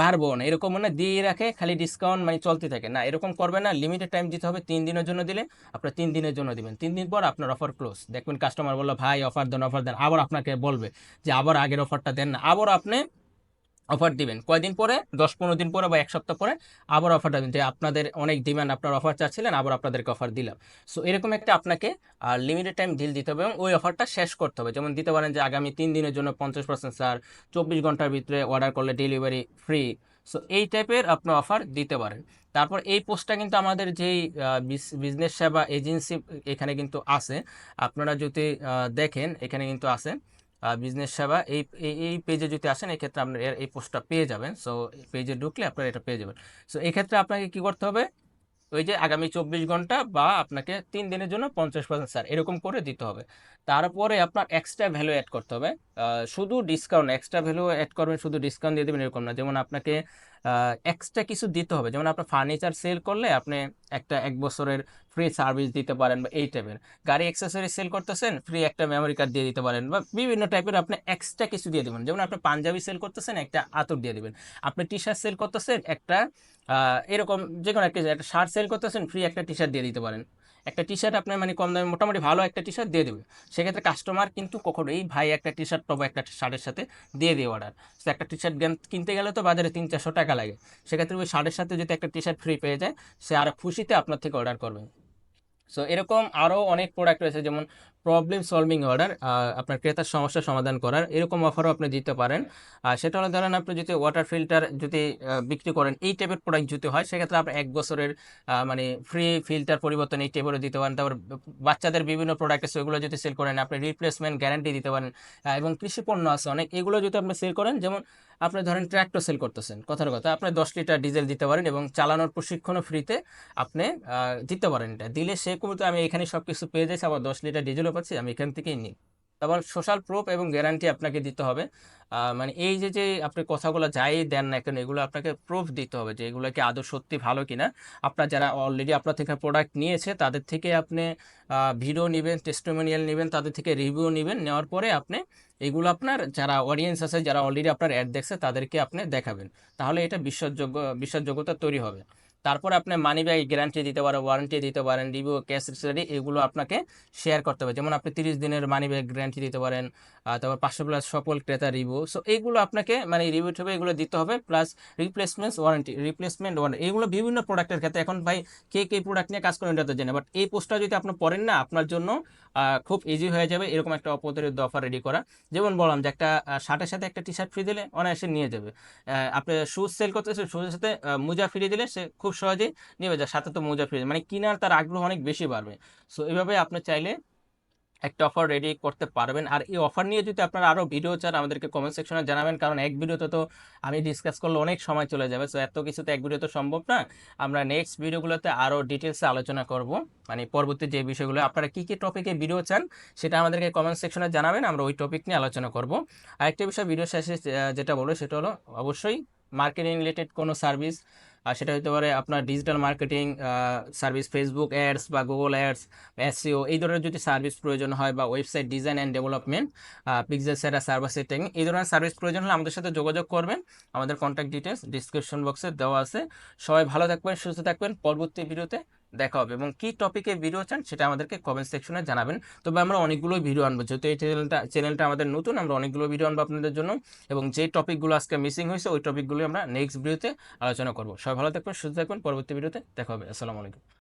বাড়বো না, এরকম মানে দিয়ে রাখে খালি ডিসকাউন্ট মানে চলতে থাকে না, এরকম করবে না। লিমিটেড টাইম দিতে হবে, 3 দিনের জন্য দিলে আপনার 3 দিনের জন্য দিবেন, 3 দিন পর আপনার অফার ক্লোজ। দেখবেন কাস্টমার বললো ভাই অফার দেন, আবার আপনাকে বলবে যে আবার আগের অফারটা দেন না, আবার আপনি অফার দিবেন কয়দিন পরে, 10-15 দিন পরে বা 1 সপ্তাহ পরে আবার অফারটা দিন, যে আপনাদের অনেক ডিমান্ড, আপনার অফার চাচ্ছিলেন, আবার আপনাদেরকে অফার দিলাম। সো এরকম একটা আপনাকে লিমিটেড টাইম ডিল দিতে হবে এবং ওই অফারটা শেষ করতে হবে। যেমন দিতে পারেন যে আগামী 3 দিনের জন্য 50% ছাড়, 24 ঘন্টার ভিতরে অর্ডার করলে ডেলিভারি ফ্রি। সো এই টাইপের আপনার অফার দিতে পারেন। তারপর এই পোস্টটা কিন্তু আমাদের যেই বিজনেস সেবা এজেন্সি এখানে কিন্তু আছে, আপনারা যদি দেখেন এখানে কিন্তু আছে বিজনেস সেবা, এই এই পেজে যদি আসেন এক্ষেত্রে আপনার এই পোস্টটা পেয়ে যাবেন। সো পেজে ঢুকলে আপনারা এটা পেয়ে যাবেন। সো এক্ষেত্রে আপনাকে কি করতে হবে, ওই যে আগামী 24 ঘন্টা বা আপনাকে 3 দিনের জন্য 50% স্যার এরকম করে দিতে হবে। তারপরে আপনার এক্সট্রা ভ্যালু অ্যাড করতে হবে। শুধু ডিসকাউন্ট, এক্সট্রা ভ্যালু অ্যাড করবেন, শুধু ডিসকাউন্ট দিয়ে দেবেন এরকম না। যেমন আপনাকে এক্সট্রা কিছু দিতে হবে, যেমন আপনার ফার্নিচার সেল করলে আপনি একটা 1 বছরের ফ্রি সার্ভিস দিতে পারেন, বা এই টাইপের গাড়ি অ্যাক্সেসরি সেল করতেছেন, ফ্রি একটা মেমোরি কার্ড দিয়ে দিতে পারেন, বা বিভিন্ন টাইপের আপনি এক্সট্রা কিছু দিয়ে দেবেন। যেমন আপনি পাঞ্জাবি সেল করতেছেন, একটা আতর দিয়ে দেবেন। আপনি টি শার্ট সেল করতেছেন, একটা এরকম যে কোনো একটা শার্ট সেল করতেছেন, ফ্রি একটা টি শার্ট দিয়ে দিতে পারেন। একটা টি শার্ট আপনার মানে কম দামে মোটামুটি ভালো একটা টি শার্ট দিয়ে দেবে। সেক্ষেত্রে কাস্টমার কিন্তু কখনোই ভাই একটা টি শার্ট পাবো একটা শার্টের সাথে দিয়ে দিয়ে অর্ডার। সে একটা টি শার্ট কিনতে গেলে তো বাজারে 300-400 টাকা লাগে, সেক্ষেত্রে ওই শার্টের সাথে যদি একটা টি শার্ট ফ্রি পেয়ে যায়, সে আরও খুশিতে আপনার থেকে অর্ডার করবে। সো এরকম আরও অনেক প্রোডাক্ট রয়েছে, যেমন প্রবলেম সলভিং অর্ডার, আপনার ক্রেতার সমস্যার সমাধান করার এরকম অফারও আপনি দিতে পারেন। আর সেটা হলো ধরেন আপনি যদি ওয়াটার ফিল্টার যদি বিক্রি করেন, এই টাইপের প্রোডাক্ট যদি হয়, সেক্ষেত্রে আপনি 1 বছরের মানে ফ্রি ফিল্টার পরিবর্তন এই টাইপেরও দিতে পারেন। তারপর বাচ্চাদের বিভিন্ন প্রোডাক্ট আছে, ওইগুলো যদি সেল করেন আপনি রিপ্লেসমেন্ট গ্যারান্টি দিতে পারেন। এবং কৃষি পণ্য আছে অনেক, এগুলো যদি আপনি সেল করেন, যেমন আপনি ধরেন ট্র্যাক্টর সেল করতেছেন, কথার কথা আপনি 10 লিটার ডিজেল দিতে পারেন এবং চালানোর প্রশিক্ষণও ফ্রিতে আপনি দিতে পারেন। এটা দিলে সে কিন্তু আমি এখানে সব কিছু পেয়ে যাচ্ছি, আবার 10 লিটার ডিজেলও পাচ্ছি, আমি এখান থেকেই নিই। তারপর সোশ্যাল প্রুফ এবং গ্যারান্টি আপনাকে দিতে হবে। মানে এই যে যে আপনি কথাগুলো যাই দেন না কেন, এগুলো আপনাকে প্রুফ দিতে হবে যে এগুলো কি আদৌ সত্যি ভালো কিনা। আপনার যারা অলরেডি আপনার থেকে প্রোডাক্ট নিয়েছে তাদের থেকে আপনি ভিডিও নেবেন, টেস্টিমোনিয়াল নেবেন, তাদের থেকে রিভিউ নেবেন, নেওয়ার পরে আপনি এগুলো আপনার যারা অডিয়েন্স আছে, যারা অলরেডি আপনার অ্যাড দেখছে, তাদেরকে আপনি দেখাবেন। তাহলে এটা বিশ্বাসযোগ্যতা তৈরি হবে। তারপর আপনি মানি ব্যাক গ্যারান্টি দিতে পারেন, ওয়ারেন্টি দিতে পারেন, রিভিউ, কেস স্টাডি, এগুলো আপনাকে শেয়ার করতে হবে। যেমন আপনি 30 দিনের মানি ব্যাক গ্যারান্টি দিতে পারেন, তারপর 500+ সকল ক্রেতা রিভিউ। সো এইগুলো আপনাকে মানে রিভিউ হবে, এগুলো দিতে হবে, প্লাস রিপ্লেসমেন্ট ওয়ারেন্টি, এগুলো বিভিন্ন প্রোডাক্টের ক্ষেত্রে। এখন ভাই কে কে প্রোডাক্ট নিয়ে কাজ করেন এটা তো জানে, বাট এই পোস্টটা যদি আপনি পড়েন না, আপনার জন্য খুব ইজি হয়ে যাবে এরকম একটা অপ্রতিরোধ অফার রেডি করা। যেমন বললাম যে একটা শার্টের সাথে একটা টি শার্ট ফ্রি দিলে অনায়াসে নিয়ে যাবে। আপনি শুজ সেল করতেছে, শুজের সাথে মোজা ফ্রি দিলে সে খুব সহজেই নেবে, যায় সাথে তো মোজা ফ্রি, মানে কেনার তার আগ্রহ অনেক বেশি বাড়বে। সো এইভাবে আপনি চাইলে একটা অফার রেডি করতে পারবেন। আর এই অফার নিয়ে যদি আপনারা আরও ভিডিও চান, আমাদেরকে কমেন্ট সেকশনে জানাবেন, কারণ এক ভিডিওতে তো আমি ডিসকাস করলে অনেক সময় চলে যাবে। সো এত কিছু তো এক ভিডিওতে সম্ভব না। আমরা নেক্সট ভিডিওগুলোতে আরও ডিটেলসে আলোচনা করব, মানে পরবর্তী যে বিষয়গুলো আপনারা কী কী টপিকে ভিডিও চান সেটা আমাদেরকে কমেন্ট সেকশনে জানাবেন, আমরা ওই টপিক নিয়ে আলোচনা করব। আরেকটা বিষয় ভিডিও শেষে যেটা বলবো সেটা হলো অবশ্যই মার্কেটিং রিলেটেড কোনো সার্ভিস, আর সেটা হতে পারে আপনার digital marketing service, Facebook ads বা গুগল অ্যাডস, এসইও, এই ধরনের যদি সার্ভিস প্রয়োজন হয়, বা website design and development, pixel সেরা সার্ভার সেটিং, এই ধরনের সার্ভিস প্রয়োজন হলে আমাদের সাথে যোগাযোগ করবেন। আমাদের কন্ট্যাক্ট ডিটেলস ডিসক্রিপশন বক্সে দেওয়া আছে। সবাই ভালো থাকবেন, সুস্থ থাকবেন, পরবর্তী ভিডিওতে দেখা হবে। এবং কী টপিকে ভিডিও চান সেটা আমাদেরকে কমেন্ট সেকশনে জানাবেন। তবে আমরা অনেকগুলো ভিডিও আনবো, যেহেতু এই চ্যানেলটা আমাদের নতুন, আমরা অনেকগুলো ভিডিও আনবো আপনাদের জন্য। এবং যে টপিকগুলো আজকে মিসিং হয়েছে ওই টপিকগুলো আমরা নেক্সট ভিডিওতে আলোচনা করবো। সবাই ভালো থাকবেন, সুস্থ থাকবেন, পরবর্তী ভিডিওতে দেখা হবে। আসসালামু আলাইকুম।